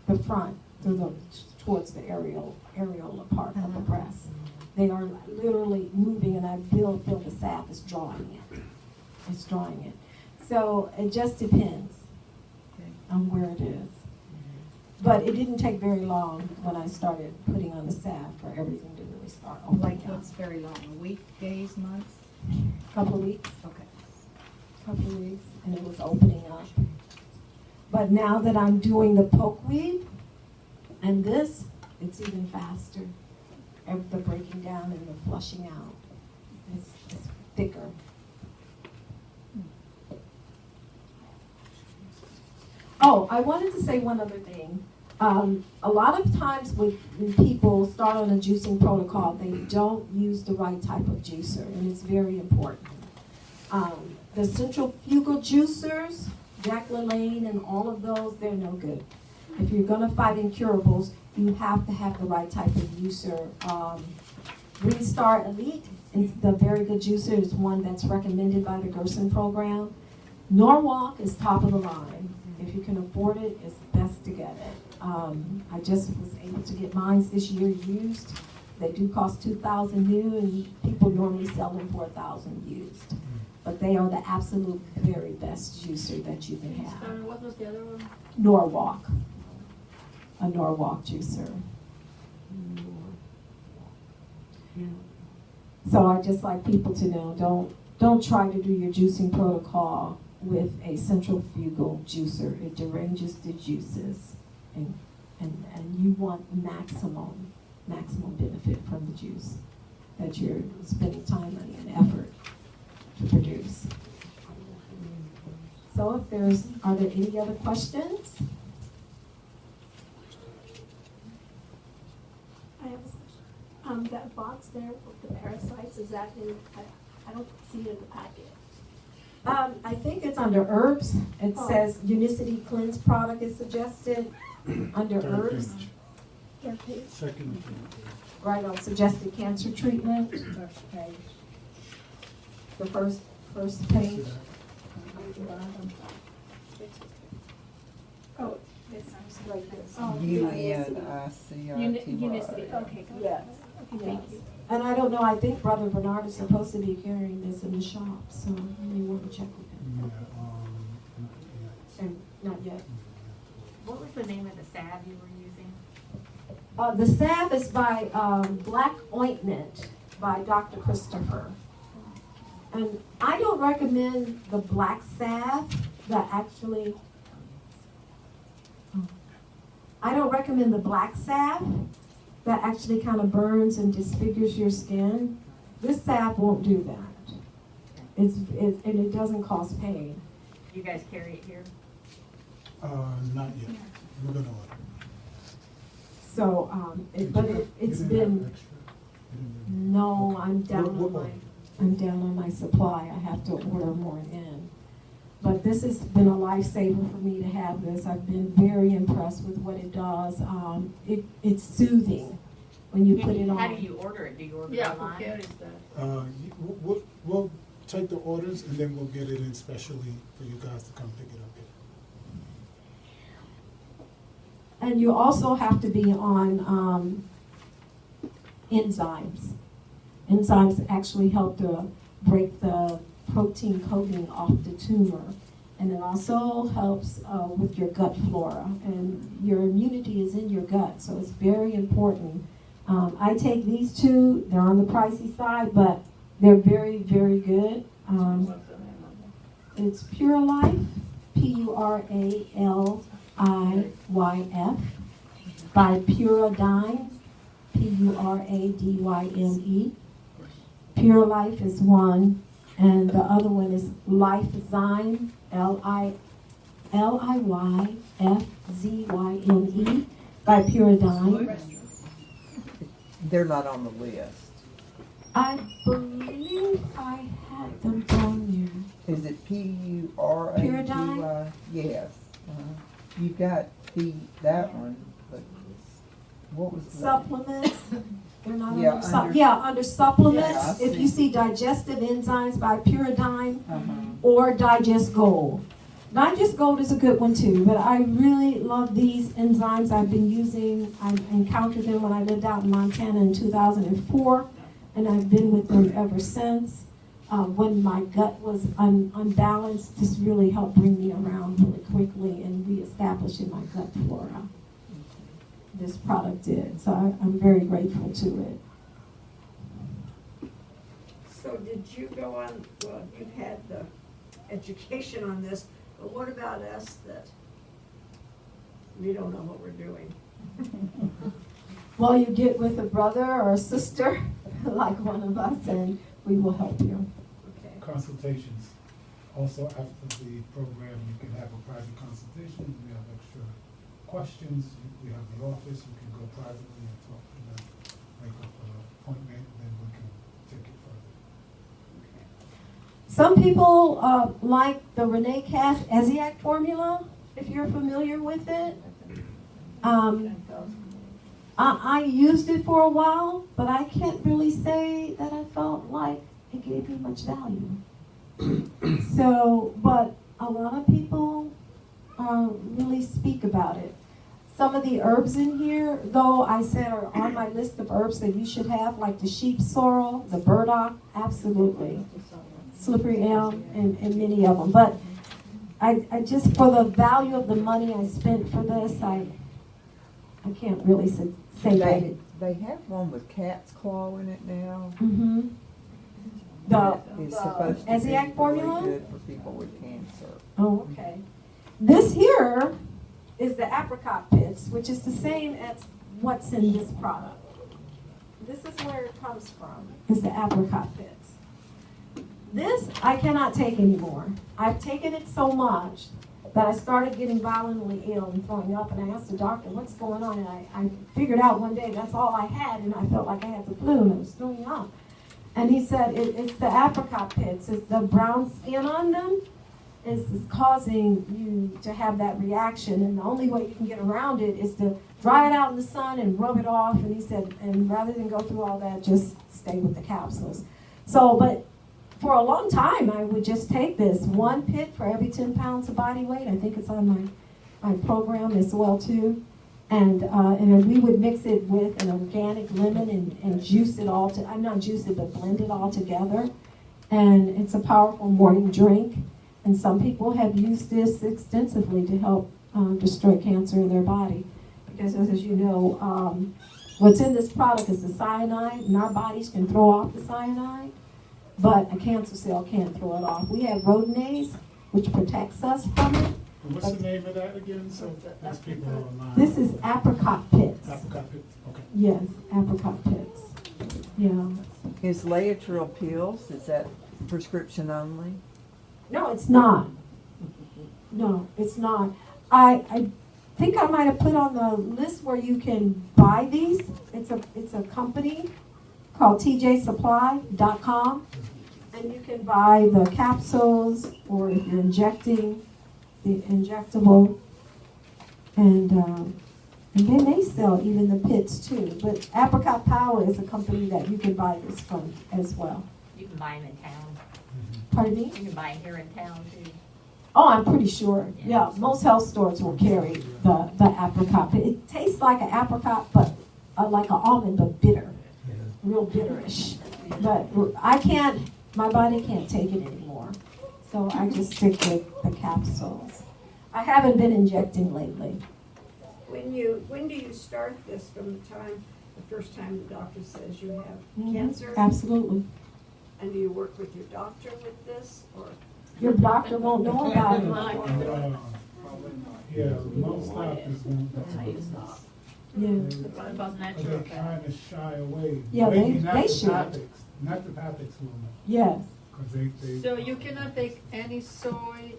the front, towards the areola part of the breast. They are literally moving, and I feel the salve is drawing it. It's drawing it. So it just depends on where it is. But it didn't take very long when I started putting on the salve for everything to really start Like, opening up. what's very long, a week, days, months? Couple of weeks. Okay. Couple of weeks, and it was opening up. But now that I'm doing the pokeweed and this, it's even faster. The breaking down and the flushing out. It's thicker. Oh, I wanted to say one other thing. A lot of times when people start on a juicing protocol, they don't use the right type of juicer, and it's very important. The centrifugal juicers, Jack LaLanne and all of those, they're no good. If you're gonna fight incurables, you have to have the right type of juicer. Restart Elite is the very good juicer. It's one that's recommended by the Gerson program. Norwalk is top of the line. If you can afford it, it's best to get it. I just was able to get mine this year used. They do cost $2,000 new, and people normally sell them for $1,000 used. But they are the absolute very best juicer that you can have. What was the other one? Norwalk. A Norwalk juicer. So I just like people to know, don't try to do your juicing protocol with a centrifugal juicer. It deranges the juices, and you want maximum benefit from the juice that you're spending time, money, and effort to produce. So are there any other questions? I have a question. That box there with the parasites, is that in, I don't see it in the packet. I think it's under herbs. It Oh. says Unicity Cleanse product is suggested under Third herbs. page. Third page. Second. Right on suggested cancer treatment. First page. The first page. Oh, it's like this. Oh, UNICITY. Unicity, okay, got it. Yes. Okay, thank you. And I don't know, I think Brother Bernard is supposed to be carrying this in the shop, so you may want to check with Yeah, him. And not yet. What was the name of the salve you were using? The salve is by Black Ointment by Dr. Christopher. And I don't recommend the black salve that actually, I don't recommend the black salve that actually kind of burns and disfigures your skin. This salve won't do that. And it doesn't cause pain. You guys carry it here? Not yet. We're gonna order. So, it's You didn't been, have extra? You didn't- no, I'm down What on my, order? I'm down on my supply. I have to order more in. But this has been a lifesaver for me to have this. I've been very impressed with what it does. It's soothing when you put it on. How do you order it? Do you order it Yeah, who online? carries that? We'll take the orders and then we'll get it in specially for you guys to come pick it up here. And you also have to be on enzymes. Enzymes actually help to break the protein coating off the tumor. And it also helps with your gut flora. And your immunity is in your gut, so it's very important. I take these two. They're on the pricey side, but they're very, very good. It's Pure Life, Puraliyf, by Puradyme, Puradyme. Pure Life is one, and the other one is Lifezyme, Liyfzyme, by Puradyme. They're not on the list. I believe I had them down there. Is it Puradyme? Puradyme? Yes. You've got that one, but what was the? Supplements. They're not Yeah, under, under supplements. Yeah, I If you see. see Digestive Enzymes by Puradyme Uh-huh. or Digest Gold. Digest Gold is a good one too, but I really love these enzymes. I've been using, I encountered them when I lived out in Montana in 2004, and I've been with them ever since. When my gut was unbalanced, this really helped bring me around really quickly and reestablishing my gut flora. This product did, so I'm very grateful to it. So did you go on, well, you've had the education on this, but what about us that we don't know what we're doing? Well, you get with a brother or a sister, like one of us, and we will help you. Okay. Consultations. Also, after the program, you can have a private consultation. We have extra questions. We have the office. You can go privately and talk to them, make up an appointment, and then we can take it further. Some people like the Renee Cass Eziac formula, if you're familiar with it. I used it for a while, but I can't really say that I felt like it gave me much value. So, but a lot of people really speak about it. Some of the herbs in here, though, I said are on my list of herbs that you should have, like the sheep sorrel, the burdock, absolutely. Slippery elm, and many of them. But I just, for the value of the money I spent for this, I can't really say that. They have one with cat's claw in it now. Mm-hmm. It's supposed to be Eziac formula? really good for people with cancer. Oh, okay. This here is the apricot pits, which is the same as what's in this product. This is where it comes from, is the apricot pits. This I cannot take anymore. I've taken it so much that I started getting violently ill and throwing up, and I asked the doctor, what's going on? And I figured out one day that's all I had, and I felt like I had the flu, and I was throwing up. And he said, it's the apricot pits. It's the brown skin on them is causing you to have that reaction. And the only way you can get around it is to dry it out in the sun and rub it off. And he said, and rather than go through all that, just stay with the capsules. So, but for a long time, I would just take this one pit for every 10 pounds of body weight. I think it's on my program as well, too. And we would mix it with an organic lemon and juice it all, not juice it, but blend it all together. And it's a powerful morning drink. And some people have used this extensively to help destroy cancer in their body. because as you know, what's in this product is the cyanide, and our bodies can throw off the cyanide, but a cancer cell can't throw it off. We have rodinase, which protects us from it. And what's the name of that again, so as people are online? This is apricot pits. Apricot pits, okay. Yes, apricot pits. Yeah. Is Laetrile pills, is that prescription only? No, it's not. No, it's not. I think I might have put on the list where you can buy these. It's a company called tjsupply.com, and you can buy the capsules, or if you're injecting, the injectable, and they may sell even the pits too. But Apricot Power is a company that you can buy this from as well. You can buy them in town. Pardon me? You can buy them here in town too. Oh, I'm pretty sure. Yeah, most health stores will carry the apricot. It tastes like an apricot, but like an almond, but bitter, real bitterish. But my body can't take it anymore, so I just stick with the capsules. I haven't been injecting lately. When do you start this, from the first time the doctor says you have Mhm. cancer? Absolutely. And do you work with your doctor with this, or? Your doctor won't know about it. Yeah, most doctors won't. Yeah. They're trying to shy away. Yeah, Maybe they should. Naturopathics will know. Yes. Because they. So you cannot take any soy,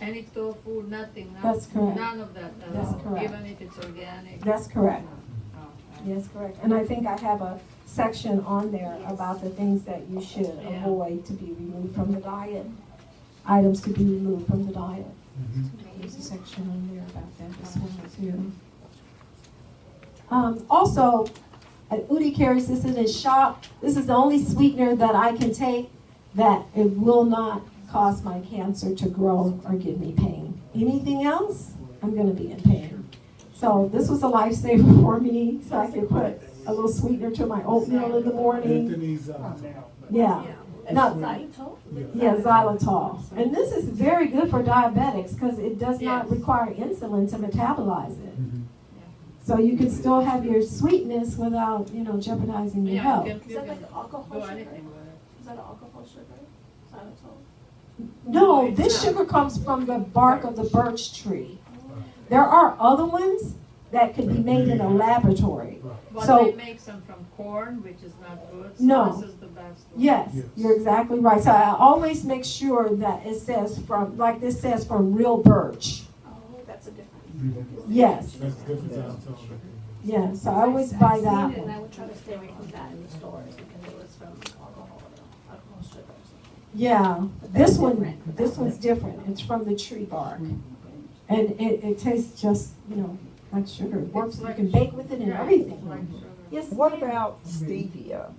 any tofu, nothing? No? That's correct. None of that? That's correct. Even if it's organic? That's correct. Okay. Yes, correct. And I think I have a section on there about the things that you should avoid to be removed from the diet, items to be removed from the diet. There's a section on there about that as well too. Also, Udi carries this in his shop. This is the only sweetener that I can take that it will not cause my cancer to grow or give me pain. Anything else, I'm going to be in pain. So this was a lifesaver for me, so I could put a little sweetener to my oatmeal in the morning. Anthony's, Yeah. No, yeah, xylitol. And this is very good for diabetics because it does not require insulin to metabolize it. So you can still have your sweetness without, jeopardizing your health. Is that like alcohol sugar? Is that an alcohol sugar? Xylitol? No, this sugar comes from the bark of the birch tree. There are other ones that could be made in a laboratory. But So they make some from corn, which is not good. So No. this is the best one. yes, you're exactly right. So I always make sure that it says like this says from real birch. Oh, that's a difference. Yes. That's different xylitol. Yeah, so I always buy that And I one. would try to stay away from that in the stores because it was from alcohol sugar or something. Yeah, this one's different. It's from the tree bark. And it tastes just, like sugar. It works, you can bake with it and everything. Like sugar. Yes. What ma'am. about stevia?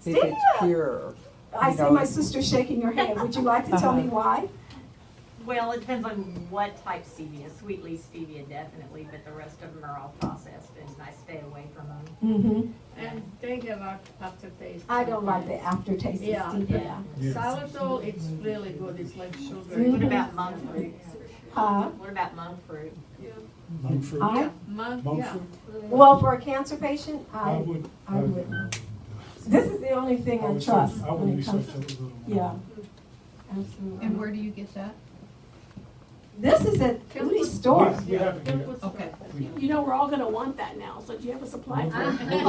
If Stevia? it's pure? I you see know, my sister shaking her head. Would you like to tell me why? Well, it depends on what type stevia. Sweet leaf stevia definitely, but the rest of them are all processed and I stay away from them. Mm-hmm. And they have aftertaste. I don't like the aftertaste of Yeah. stevia. Xylitol, it's really good. It's like sugar. Mhm. What about monk fruit? Huh? What about monk fruit? Monk fruit. Monk, Monk yeah. fruit. Well, for a cancer patient, I would. wouldn't. This is the only thing I trust I would when it comes research it a to, little more. yeah. Absolutely. And where do you get that? This is at Udi's store. We have it here. Okay. You know, we're all gonna want that now, so do you have a supply for it? We're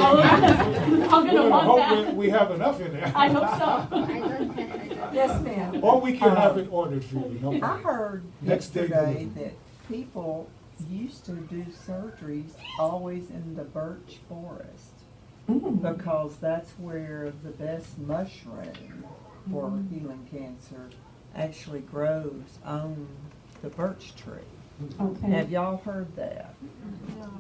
We're all gonna gonna want hope that. we have enough in there. I hope so. Yes, ma'am. Or we can have it ordered for you, no I problem. heard Next day yesterday delivery. that people used to do surgeries always in the birch forest because that's where the best mushroom for healing cancer actually grows on the birch tree. Okay. Have y'all heard that?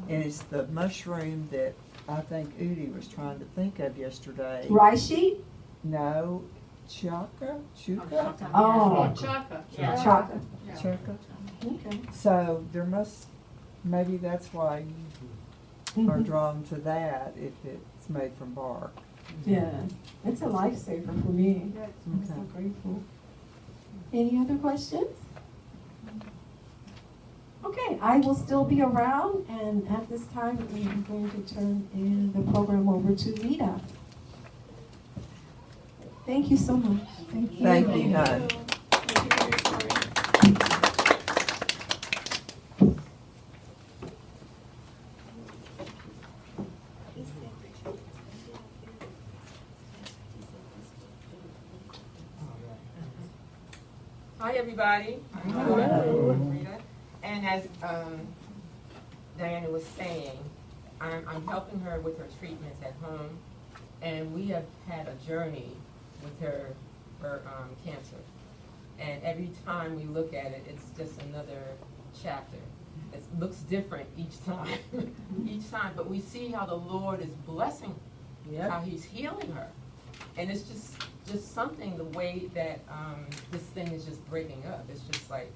And it's the mushroom that I think Udi was trying to think of yesterday. Reishi? No, chuka? Oh. Chaka. Yeah. Chaka. Chuka. Okay. So there maybe that's why you are Mhm. drawn to that if it's made from bark. Yeah, it's a lifesaver for me. I'm so grateful. Any other questions? Okay, I will still be around, and at this time, I'm going to turn the program over to Rita. Thank you so much. Thank you. Thank you, hon. Hi, everybody. I'm Rita. And as Diana was saying, I'm helping her with her treatments at home, and we have had a journey with her cancer. And every time we look at it, it's just another chapter. It looks different each time, but we see how the Lord is blessing, how He's healing her. And it's just something, the way that this thing is just breaking up. It's just like,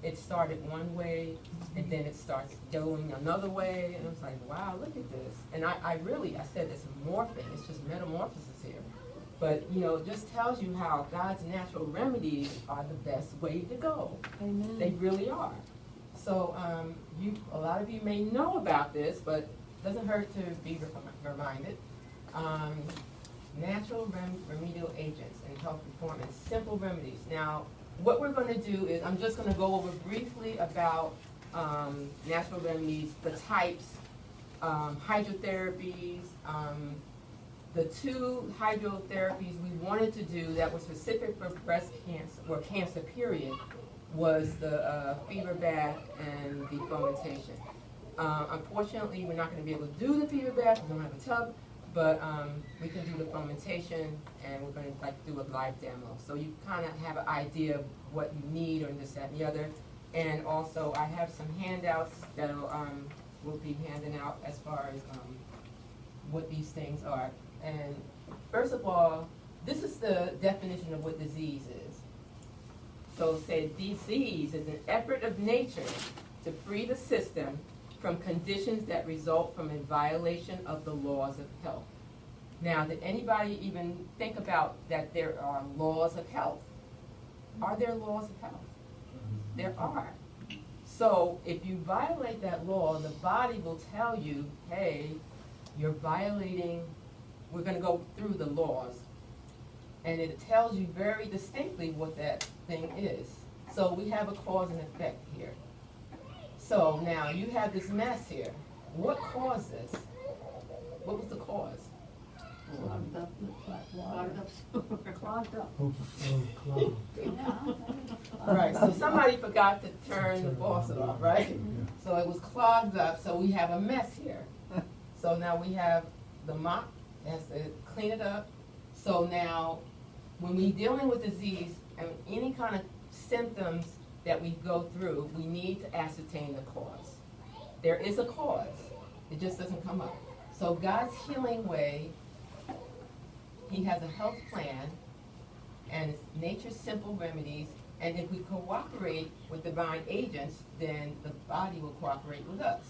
it started one way, and then it starts going another way, and it's like, wow, look at this. And I said it's morphing, it's just metamorphosis here. But, it just tells you how God's natural remedies are the best way to go. Amen. They really are. So, a lot of you may know about this, but it doesn't hurt to be reminded. Natural remedial agents and health performance, simple remedies. Now, what we're going to do is, I'm just going to go over briefly about natural remedies, the types, hydrotherapies. The 2 hydrotherapies we wanted to do that were specific for breast cancer, or cancer period, was the fever bath and the fomentation. Unfortunately, we're not going to be able to do the fever bath, we don't have a tub, but we can do the fomentation, and we're going to do a live demo. So you kind of have an idea of what you need, or this, that, and the other. And also, I have some handouts that we'll be handing out as far as what these things are. And first of all, this is the definition of what disease is. So it said, disease is an effort of nature to free the system from conditions that result from a violation of the laws of health. Now, did anybody even think about that there are laws of health? Are there laws of health? There are. So if you violate that law, the body will tell you, hey, you're violating, we're going to go through the laws. And it tells you very distinctly what that thing is. So we have a cause and effect here. So now you have this mess here. What caused this? What was the cause? Clogged up with Clogged up. Right, so somebody forgot to turn the faucet off, right? So it was clogged up, so we have a mess here. So now we have the mop, has to clean it up. So now, when we're dealing with disease and any kind of symptoms that we go through, we need to ascertain the cause. There is a cause, it just doesn't come up. So God's healing way, He has a health plan, and it's nature's simple remedies, and if we cooperate with divine agents, then the body will cooperate with us.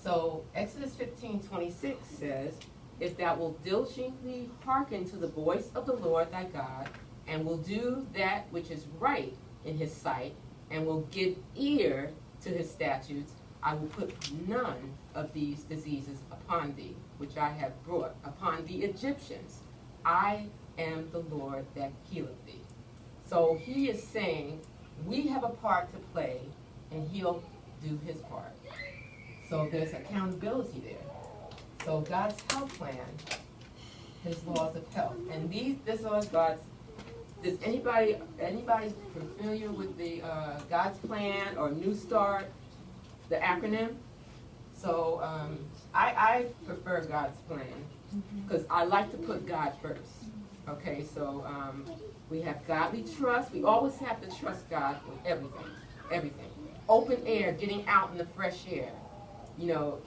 So Exodus 15:26 says, if thou wilt diligently hearken to the voice of the Lord thy God, and will do that which is right in his sight, and will give ear to his statutes, I will put none of these diseases upon thee, which I have brought upon the Egyptians. I am the Lord that healeth thee. So he is saying, we have a part to play, and he'll do his part. So there's accountability there. So God's health plan, his laws of health. And this is God's, does anybody familiar with the God's plan or New Start, the acronym? So I prefer God's plan because I like to put God first. Okay, so we have godly trust. We always have to trust God with everything. Open air, getting out in the fresh air,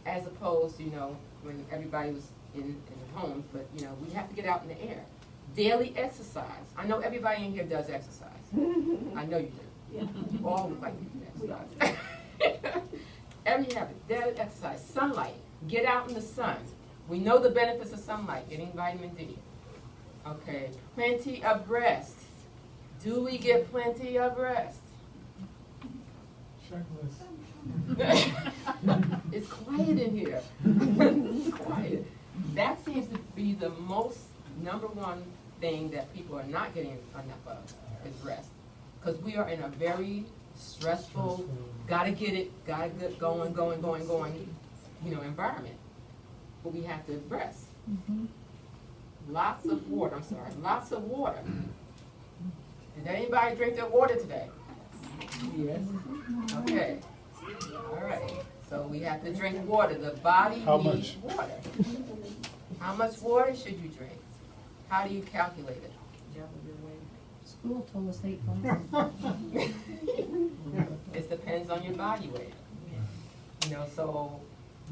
as opposed to, when everybody was in the homes, but, we have to get out in the air. Daily exercise. I know everybody in here does exercise. I know you do. Yeah. You all look like you do exercise. Every habit, daily exercise, sunlight, get out in the sun. We know the benefits of sunlight, getting vitamin D. Okay, plenty of rest. Do we get plenty of rest? checklist. It's quiet in here. It's quiet. That seems to be the most number one thing that people are not getting enough of is rest. Because we are in a very stressful, gotta get it, gotta get going, environment. But we have to rest. Lots of water, lots of water. Did anybody drink their water today? Yes. Okay. All right. So we have to drink water. The body needs water. How much water should you drink? How do you calculate it? School told us 8 glasses. It depends on your body weight. So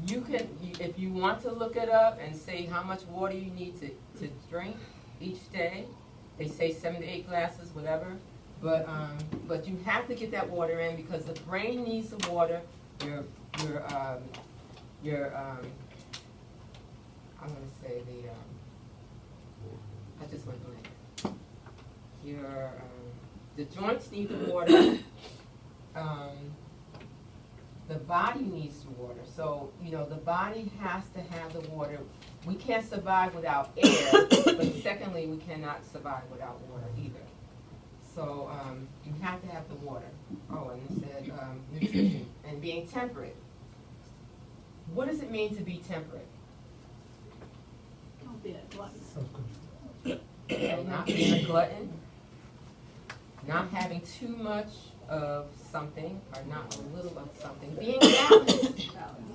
you can, if you want to look it up and say how much water you need to drink each day, they say 7 to 8 glasses, whatever. But you have to get that water in because the brain needs the water. I'm gonna say I just went blank. The joints need the water. The body needs the water. So, the body has to have the water. We can't survive without air, but secondly, we cannot survive without water either. So, you have to have the water. Oh, and it said nutrition and being temperate. What does it mean to be temperate? Don't be a glutton. Okay, not being a glutton, not having too much of something or not a little of something, being balanced,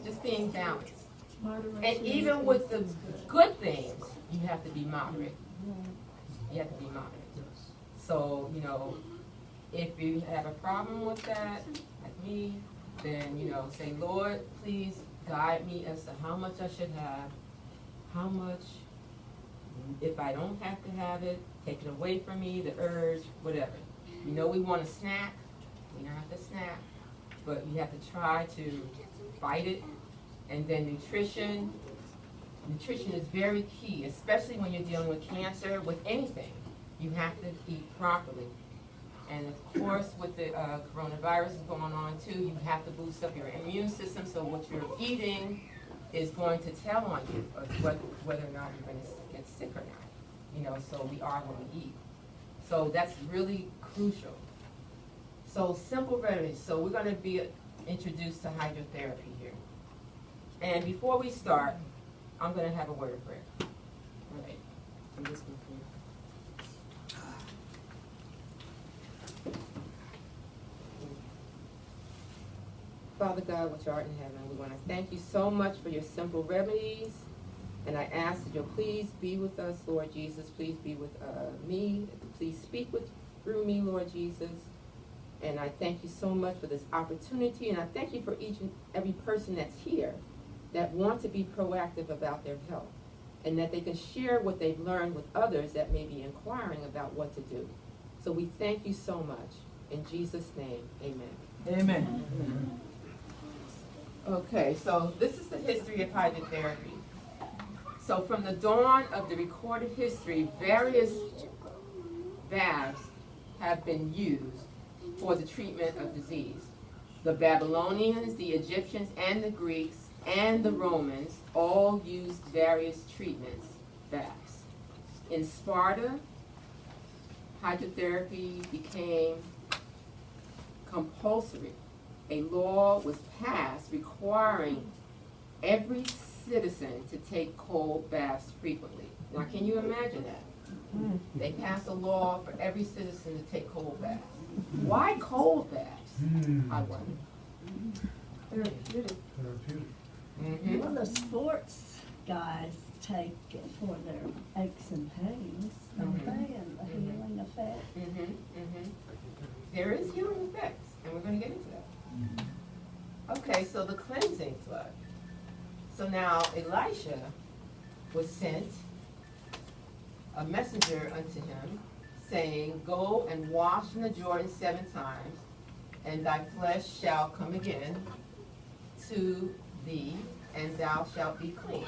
just being balanced. And even with the good things, you have to be moderate. You have to be moderate. So, if you have a problem with that, like me, then, say, Lord, please guide me as to how much I should have, how much, if I don't have to have it, take it away from me, the urge, whatever. We want a snack. We don't have to snack, but you have to try to fight it. And then nutrition. Nutrition is very key, especially when you're dealing with cancer, with anything. You have to eat properly. And of course, with the coronavirus going on too, you have to boost up your immune system. So what you're eating is going to tell on you whether or not you're going to get sick or not. So we are what we eat. So that's really crucial. So simple remedies. So we're going to be introduced to hydrotherapy here. And before we start, I'm going to have a word of prayer. All right. I'm just going to Father God, which art in heaven, we want to thank you so much for your simple remedies. And I ask that you'll please be with us, Lord Jesus. Please be with me. Please speak through me, Lord Jesus. And I thank you so much for this opportunity. And I thank you for each and every person that's here that want to be proactive about their health. And that they can share what they've learned with others that may be inquiring about what to do. So we thank you so much. In Jesus' name, amen. Amen. Okay, so this is the history of hydrotherapy. So from the dawn of the recorded history, various baths have been used for the treatment of disease. The Babylonians, the Egyptians, and the Greeks, and the Romans all used various treatments, baths. In Sparta, hydrotherapy became compulsory. A law was passed requiring every citizen to take cold baths frequently. Now, can you imagine that? They passed a law for every citizen to take cold baths. Why cold baths? I wonder. Therapeutic. Mm-hmm. Well, the sports guys take it for their aches and pains, don't they, and the healing effect. There is healing effects, and we're going to get into that. Okay, so the cleansing flood. So now Elisha was sent a messenger unto him, saying, Go and wash in the Jordan 7 times, and thy flesh shall come again to thee, and thou shalt be clean.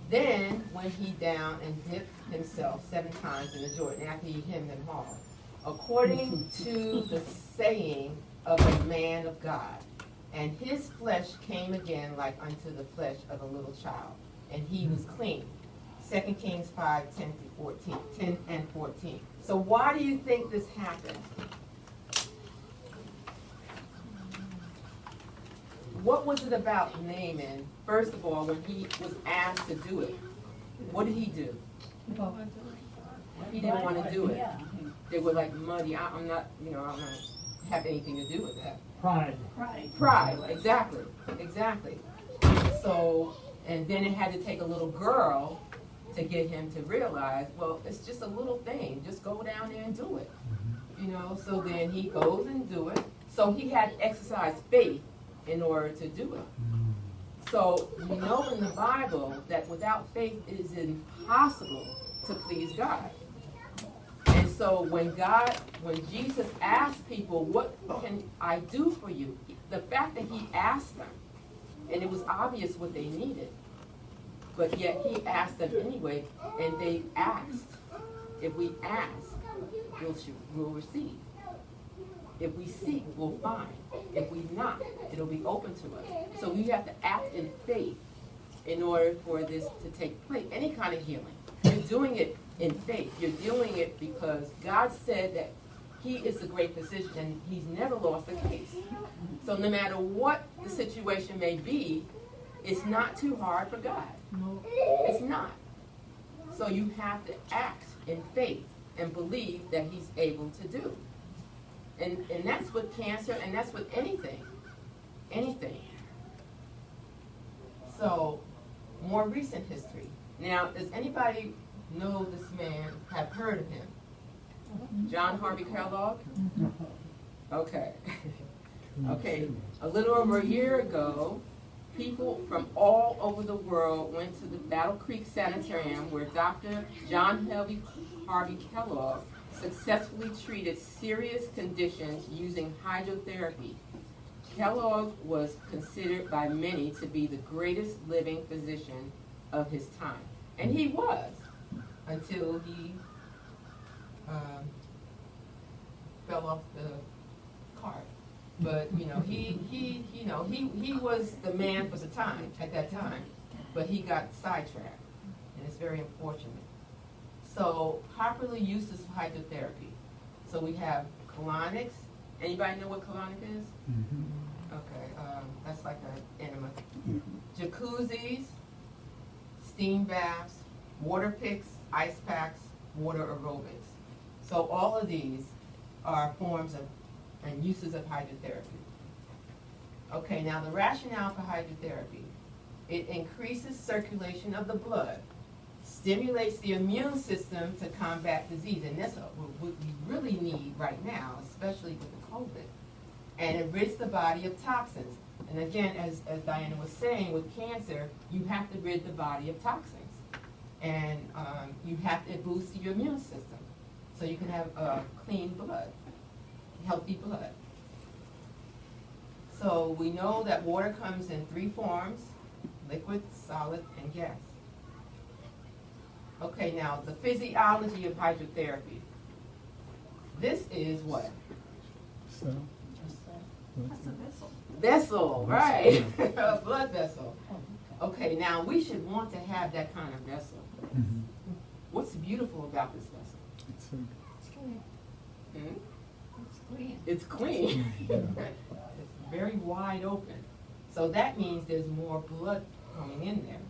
Then went he down and dipped himself 7 times in the Jordan, after he hemmed and hawed, according to the saying of a man of God. And his flesh came again like unto the flesh of a little child, and he was clean. 2 Kings 5, 10 through 14, 10 and 14. So why do you think this happened? What was it about Naaman, first of all, when he was asked to do it? What did he do? He didn't want to do it. They were like muddy. I'm not have anything to do with that. Pride, exactly. So, and then it had to take a little girl to get him to realize, well, it's just a little thing. Just go down there and do it. So then he goes and do it. So he had to exercise faith in order to do it. So we know in the Bible that without faith it is impossible to please God. And so when Jesus asked people, what can I do for you? The fact that he asked them, and it was obvious what they needed, but yet he asked them anyway, and they asked. If we ask, we'll receive. If we seek, we'll find. If we knock, it'll be open to us. So we have to act in faith in order for this to take place. Any kind of healing. You're doing it in faith. You're doing it because God said that he is the great physician and he's never lost a case. So no matter what the situation may be, it's not too hard for God. It's not. So you have to act in faith and believe that he's able to do. And that's with cancer, and that's with anything. So, more recent history. Now, does anybody know this man, have heard of him? John Harvey Kellogg? Okay. Okay, a little over a year ago, people from all over the world went to the Battle Creek Sanitarium where Dr. John Harvey Kellogg successfully treated serious conditions using hydrotherapy. Kellogg was considered by many to be the greatest living physician of his time. And he was, until he fell off the cart. But he was the man for the time, at that time. But he got sidetracked, and it's very unfortunate. So, popular uses of hydrotherapy. So we have colonics. Anybody know what colonic is? Okay, that's like an enema. Jacuzzis, steam baths, water picks, ice packs, water aerobics. So all of these are forms of and uses of hydrotherapy. Okay, now the rationale for hydrotherapy. It increases circulation of the blood, stimulates the immune system to combat disease, and that's what we really need right now, especially with the COVID. And it rids the body of toxins. And again, as Diana was saying, with cancer, you have to rid the body of toxins. And you have to boost your immune system so you can have clean blood, healthy blood. So we know that water comes in 3 forms: liquid, solid, and gas. Okay, now the physiology of hydrotherapy. This is what? That's a vessel. Vessel, right. A blood vessel. Okay, now we should want to have that kind of vessel. What's beautiful about this vessel? It's clean. It's clean. It's clean. It's very wide open. So that means there's more blood coming in there.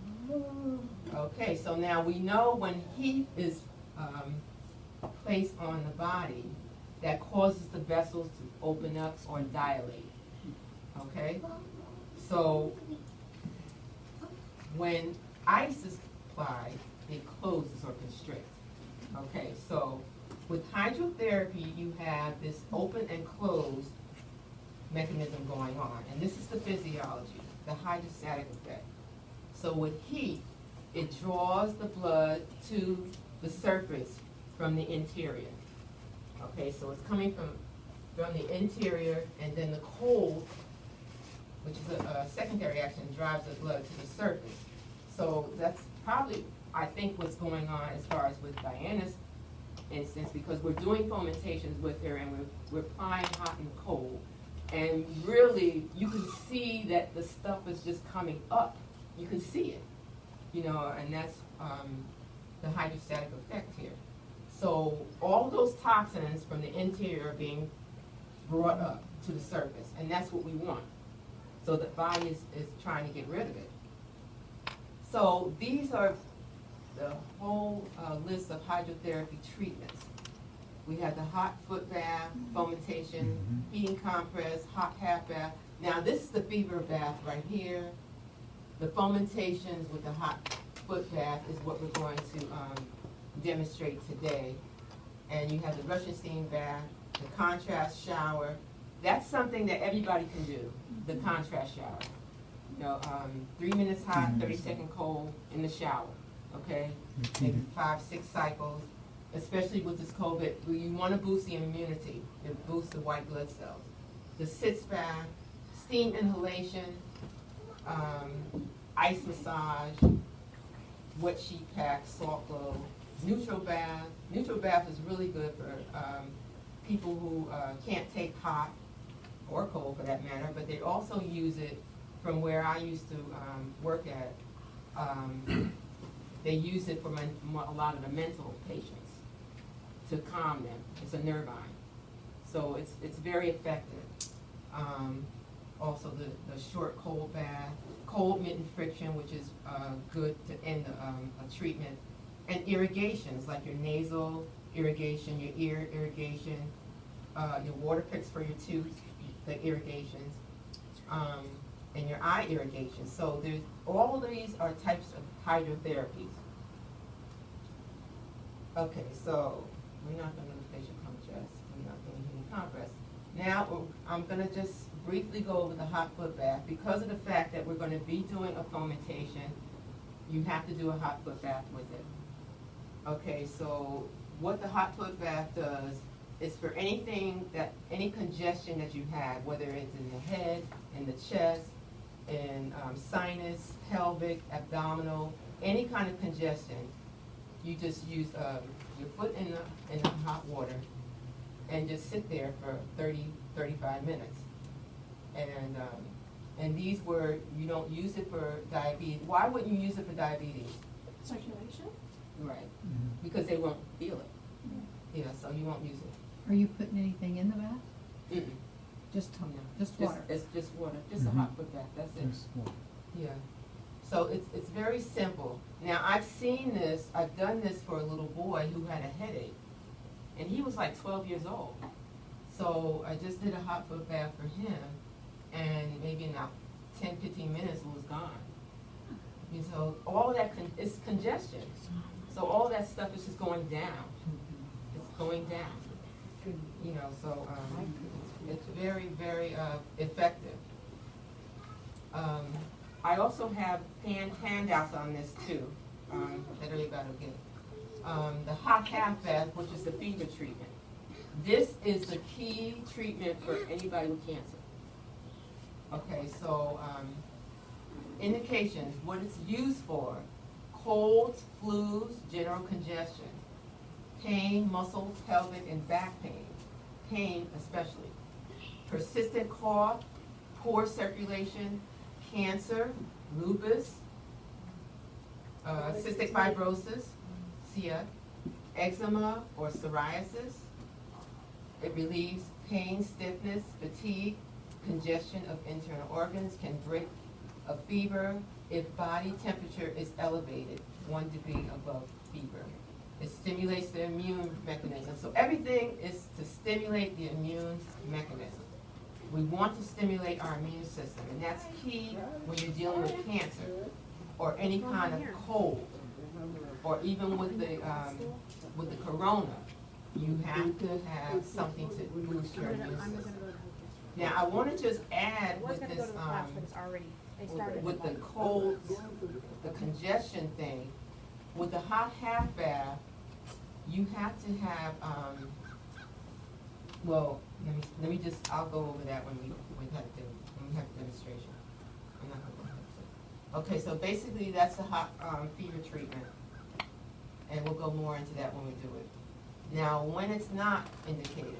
Okay, so now we know when heat is placed on the body, that causes the vessels to open up or dilate. Okay? So when ice is applied, it closes or constricts. Okay, so with hydrotherapy, you have this open and closed mechanism going on. And this is the physiology, the hydrostatic effect. So with heat, it draws the blood to the surface from the interior. Okay, so it's coming from the interior, and then the cold, which is a secondary action, drives the blood to the surface. So that's probably, I think, what's going on as far as with Diana's instance, because we're doing fomentations with her, and we're applying hot and cold, And really, you can see that the stuff is just coming up. You can see it, you know, and that's the hydrostatic effect here. So all those toxins from the interior are being brought up to the surface, and that's what we want. So the body is trying to get rid of it. So these are the whole list of hydrotherapy treatments. We have the hot foot bath, fomentation, heating compress, hot half bath. Now this is the fever bath right here. The fomentations with the hot foot bath is what we're going to demonstrate today. And you have the Russian steam bath, the contrast shower. That's something that everybody can do, the contrast shower. You know, 3 minutes hot, 30-second cold in the shower, okay? Maybe 5-6 cycles, especially with this COVID. You want to boost the immunity, it boosts the white blood cells. The sitz bath, steam inhalation, ice massage, wet sheet pack, salt glow, neutral bath. Neutral bath is really good for people who can't take hot or cold for that matter, but they also use it from where I used to work at. They use it for a lot of the mental patients to calm them. It's a nervine. So it's very effective. Also the short cold bath, cold mitten friction, which is good to end a treatment. And irrigations, like your nasal irrigation, your ear irrigation, your water picks for your tooth, the irrigations, and your eye irrigation. So there's all of these are types of hydrotherapies. Okay, so we're not going to do facial compress. We're not going to heating compress. Now I'm going to just briefly go over the hot foot bath. Because of the fact that we're going to be doing a fomentation, you have to do a hot foot bath with it. Okay, so what the hot foot bath does is for anything any congestion that you have, whether it's in the head, in the chest, in sinus, pelvic, abdominal, any kind of congestion, you just use your foot in the hot water and just sit there for 30-35 minutes. And these you don't use it for diabetes. Why wouldn't you use it for diabetes? Circulation? Right, because they won't feel it. Yeah, so you won't use it. Are you putting anything in the bath? Mm-mm. Just water? It's just water, just a hot foot bath, that's it. Yeah. So it's very simple. Now, I've seen this, I've done this for a little boy who had a headache, and he was like 12 years old. So I just did a hot foot bath for him, and maybe in about 10-15 minutes it was gone. And so all of that is congestion. So all that stuff is just going down. It's going down. You know, so it's very, very effective. I also have handouts on this too, that everybody will get. The hot half bath, which is the fever treatment. This is the key treatment for anybody with cancer. Okay, so indications, what it's used for: colds, flus, general congestion, pain, muscle, pelvic, and back pain especially, persistent cough, poor circulation, cancer, lupus, cystic fibrosis, CF, eczema or psoriasis. It relieves pain, stiffness, fatigue, congestion of internal organs, can break a fever if body temperature is elevated 1 degree above fever. It stimulates the immune mechanism. So everything is to stimulate the immune mechanism. We want to stimulate our immune system, and that's key when you're dealing with cancer or any kind of cold, or even with the corona. You have to have something to boost your immune system. Now, I want to just add with this, with the cold, the congestion thing, with the hot half bath, you have to have, well, let me just, I'll go over that when we have the demonstration. I'm not gonna go into it. Okay, so basically that's the hot fever treatment, and we'll go more into that when we do it. Now, when it's not indicated,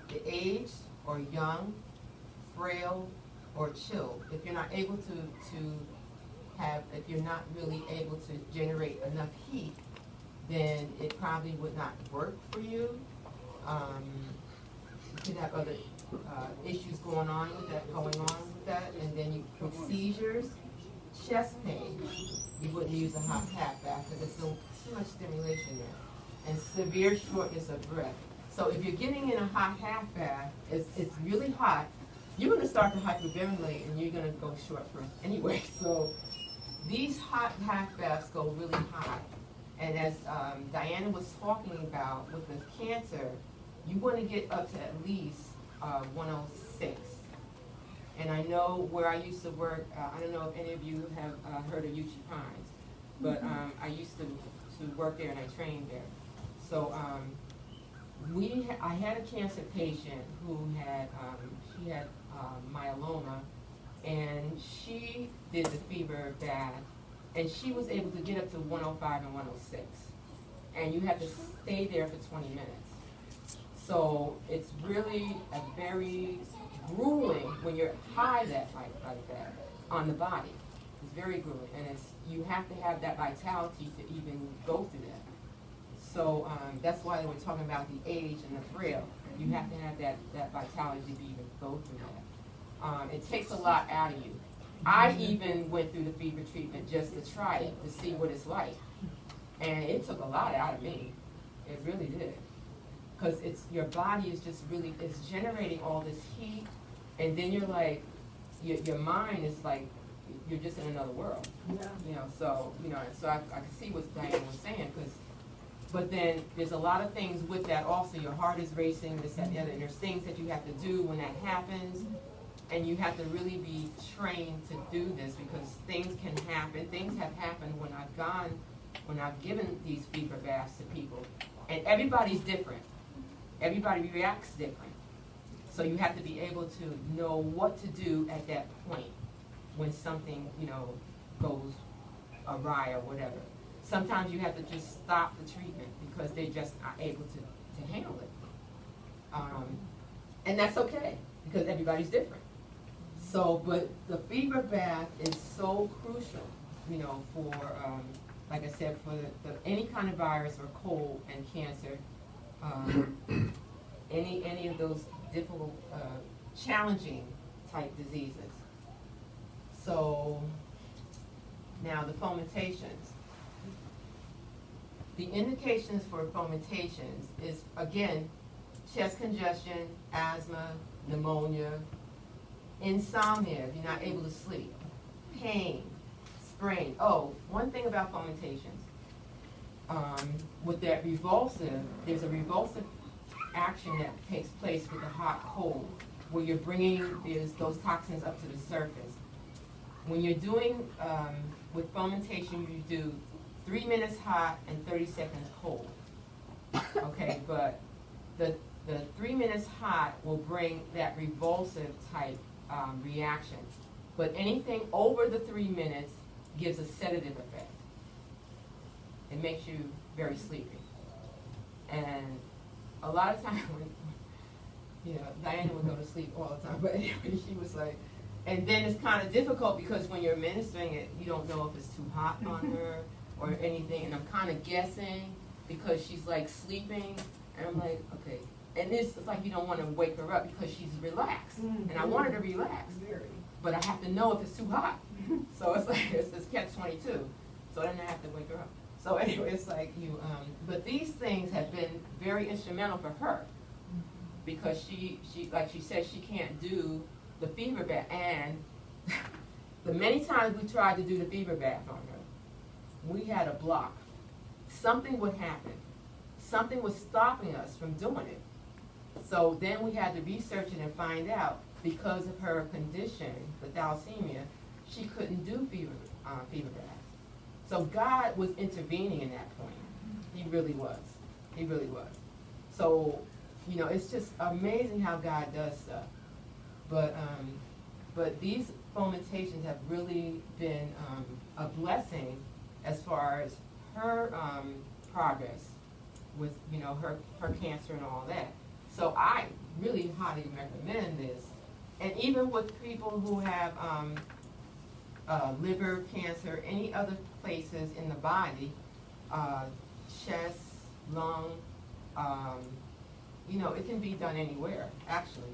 the aged or young, frail or chilled, if you're not able to if you're not really able to generate enough heat, then it probably would not work for you. You could have other issues going on with that, and then you, with seizures, chest pain, you wouldn't use a hot tap bath because there's too much stimulation there, and severe shortness of breath. So if you're getting in a hot half bath, it's really hot, you're going to start to hyperventilate and you're going to go short breath anyway. So these hot half baths go really hot. And as Diana was talking about with the cancer, you want to get up to at least 106. And I know where I used to work, I don't know if any of you have heard of Uchee Pines, but I used to work there and I trained there. So I had a cancer patient who had, she had myeloma, and she did the fever bath, and she was able to get up to 105 and 106. And you have to stay there for 20 minutes. So it's really a very grueling when you're high like that on the body. It's very grueling, and you have to have that vitality to even go through that. So that's why we're talking about the age and the frail. You have to have that vitality to even go through that. It takes a lot out of you. I even went through the fever treatment just to try it, to see what it's like. And it took a lot out of me. It really did. Because your body is just really, it's generating all this heat, and then you're like, your mind is like, you're just in another world. Yeah. So I can see what Diane was saying, but then there's a lot of things with that also. Your heart is racing, this, that, and the other, and there's things that you have to do when that happens, and you have to really be trained to do this because things can happen. Things have happened when I've given these fever baths to people, and everybody's different. Everybody reacts different. So you have to be able to know what to do at that point when something, goes awry or whatever. Sometimes you have to just stop the treatment because they're just not able to handle it. And that's okay because everybody's different. So, but the fever bath is so crucial, for, like I said, for any kind of virus or cold and cancer, any of those difficult, challenging type diseases. So now the fomentations. The indications for fomentations is, again, chest congestion, asthma, pneumonia, insomnia if you're not able to sleep, pain, sprain. Oh, one thing about fomentations, with that revulsive, there's a revulsive action that takes place with the hot cold, where you're bringing those toxins up to the surface. When you're doing, with fomentation, you do 3 minutes hot and 30 seconds cold. Okay, but the 3 minutes hot will bring that revulsive type reaction. But anything over the 3 minutes gives a sedative effect. It makes you very sleepy. And a lot of times, Diana would go to sleep all the time, but anyway, she was like, and then it's kind of difficult because when you're administering it, you don't know if it's too hot on her or anything, and I'm kind of guessing because she's like sleeping, and I'm like, okay. And it's like you don't want to wake her up because she's relaxed, and I want her to relax, but I have to know if it's too hot. So it's like, it's catch-22, so then I have to wake her up. So anyway, it's like but these things have been very instrumental for her because she like she said, she can't do the fever bath, and the many times we tried to do the fever bath on her, we had a block. Something would happen. Something was stopping us from doing it. So then we had to research it and find out because of her condition, the thalassemia, she couldn't do fever baths. So God was intervening in that point. He really was. He really was. So, it's just amazing how God does stuff. But these fomentations have really been a blessing as far as her progress with, her cancer and all that. So I really highly recommend this And even with people who have liver cancer, any other places in the body, chest, lung, you know, it can be done anywhere, actually.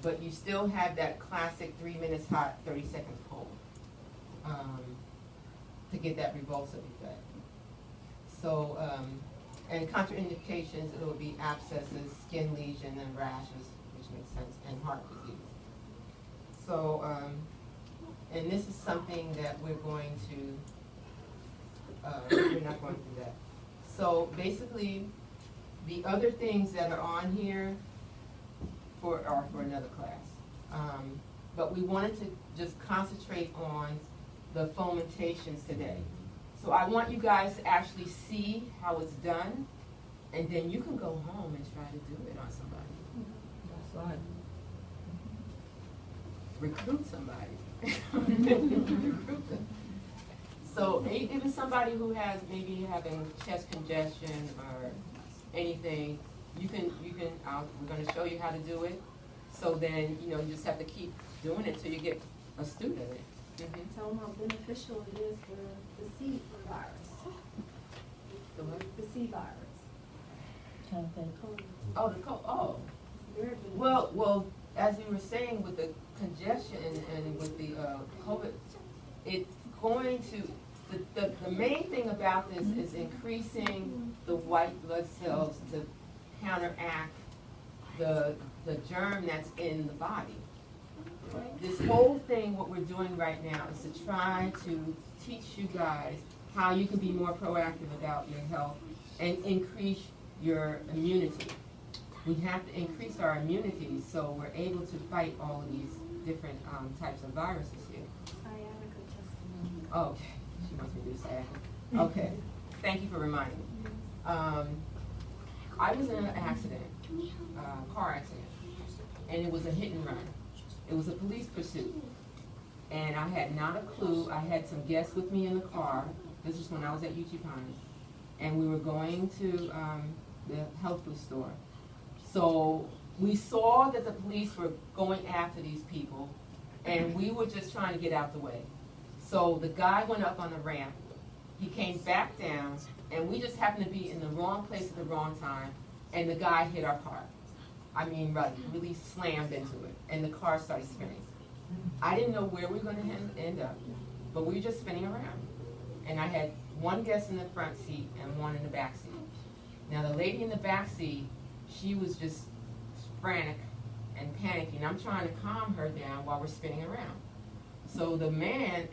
But you still have that classic 3 minutes hot, 30 seconds cold to get that revulsive effect. So, and contraindications, it will be abscesses, skin lesion, and rashes, which makes sense, and heart disease. So, and this is something that we're going to, we're not going through that. So basically, the other things that are on here are for another class. But we wanted to just concentrate on the fomentations today. So I want you guys to actually see how it's done, and then you can go home and try to do it on somebody. That's fun. Recruit somebody. Recruit them. So even somebody who has maybe having chest congestion or anything, we're going to show you how to do it. So then, you know, you just have to keep doing it till you get a student of it. Tell them how beneficial it is for the C virus. The what? The C virus. Oh, the cold. Oh. Very beneficial. Well, as we were saying with the congestion and with the COVID, it's going to, the main thing about this is increasing the white blood cells to counteract the germ that's in the body. This whole thing, what we're doing right now, is to try to teach you guys how you can be more proactive about your health and increase your immunity. We have to increase our immunity so we're able to fight all of these different types of viruses here. Okay, she wants me to do sciatica. Okay, thank you for reminding me. I was in an accident, car accident, and it was a hit and run. It was a police pursuit, and I had not a clue. I had some guests with me in the car. This was when I was at UT Pines, and we were going to the health food store. So we saw that the police were going after these people, and we were just trying to get out the way. So the guy went up on the ramp. He came back down, and we just happened to be in the wrong place at the wrong time, and the guy hit our car. I mean, really slammed into it, and the car started spinning. I didn't know where we were going to end up, but we were just spinning around. And I had one guest in the front seat and one in the back seat. Now, the lady in the back seat, she was just frantic and panicking. I'm trying to calm her down while we're spinning around. So the man,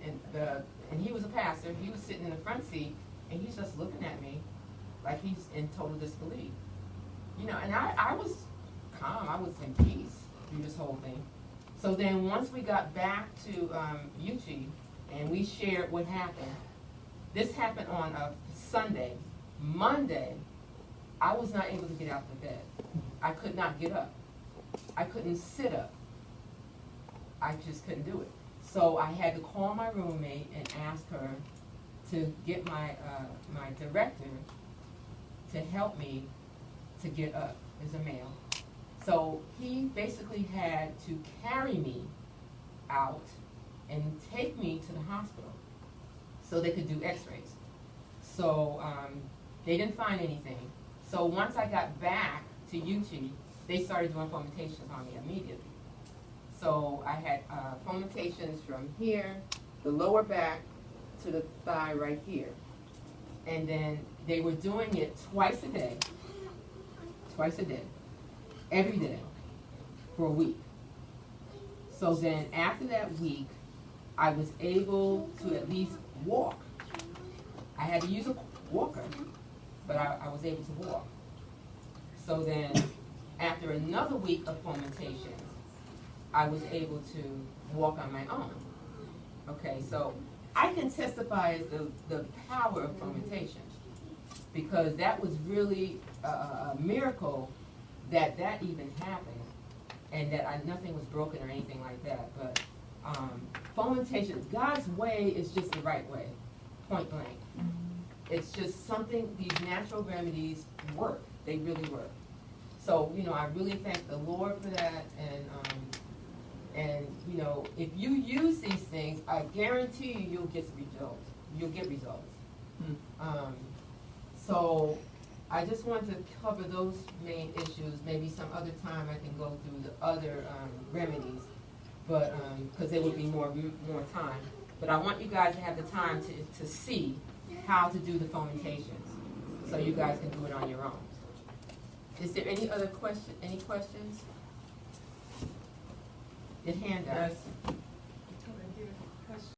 and he was a pastor, he was sitting in the front seat, and he's just looking at me like he's in total disbelief. You know, and I was calm, I was in peace through this whole thing. So then once we got back to UT and we shared what happened, this happened on a Sunday. Monday, I was not able to get out of bed. I could not get up. I couldn't sit up. I just couldn't do it. So I had to call my roommate and ask her to get my my director to help me to get up as a male. So he basically had to carry me out and take me to the hospital so they could do x-rays. So they didn't find anything. So once I got back to UT, they started doing fomentations on me immediately. So I had fomentations from here, the lower back, to the thigh right here. And then they were doing it twice a day, every day, for a week. So then after that week, I was able to at least walk. I had to use a walker, but I was able to walk. So then after another week of fomentation, I was able to walk on my own. Okay, so I can testify as the power of fomentation, because that was really a miracle that even happened, and that nothing was broken or anything like that. But fomentation, God's way is just the right way, point blank. It's just something, these natural remedies work. They really work. So, you know, I really thank the Lord for that, and if you use these things, I guarantee you, you'll get results. You'll get results. So I just want to cover those main issues. Maybe some other time I can go through the other remedies, but because there would be more time. But I want you guys to have the time to see how to do the fomentations, so you guys can do it on your own. Is there any other question? Any questions? Your hand up. Yes.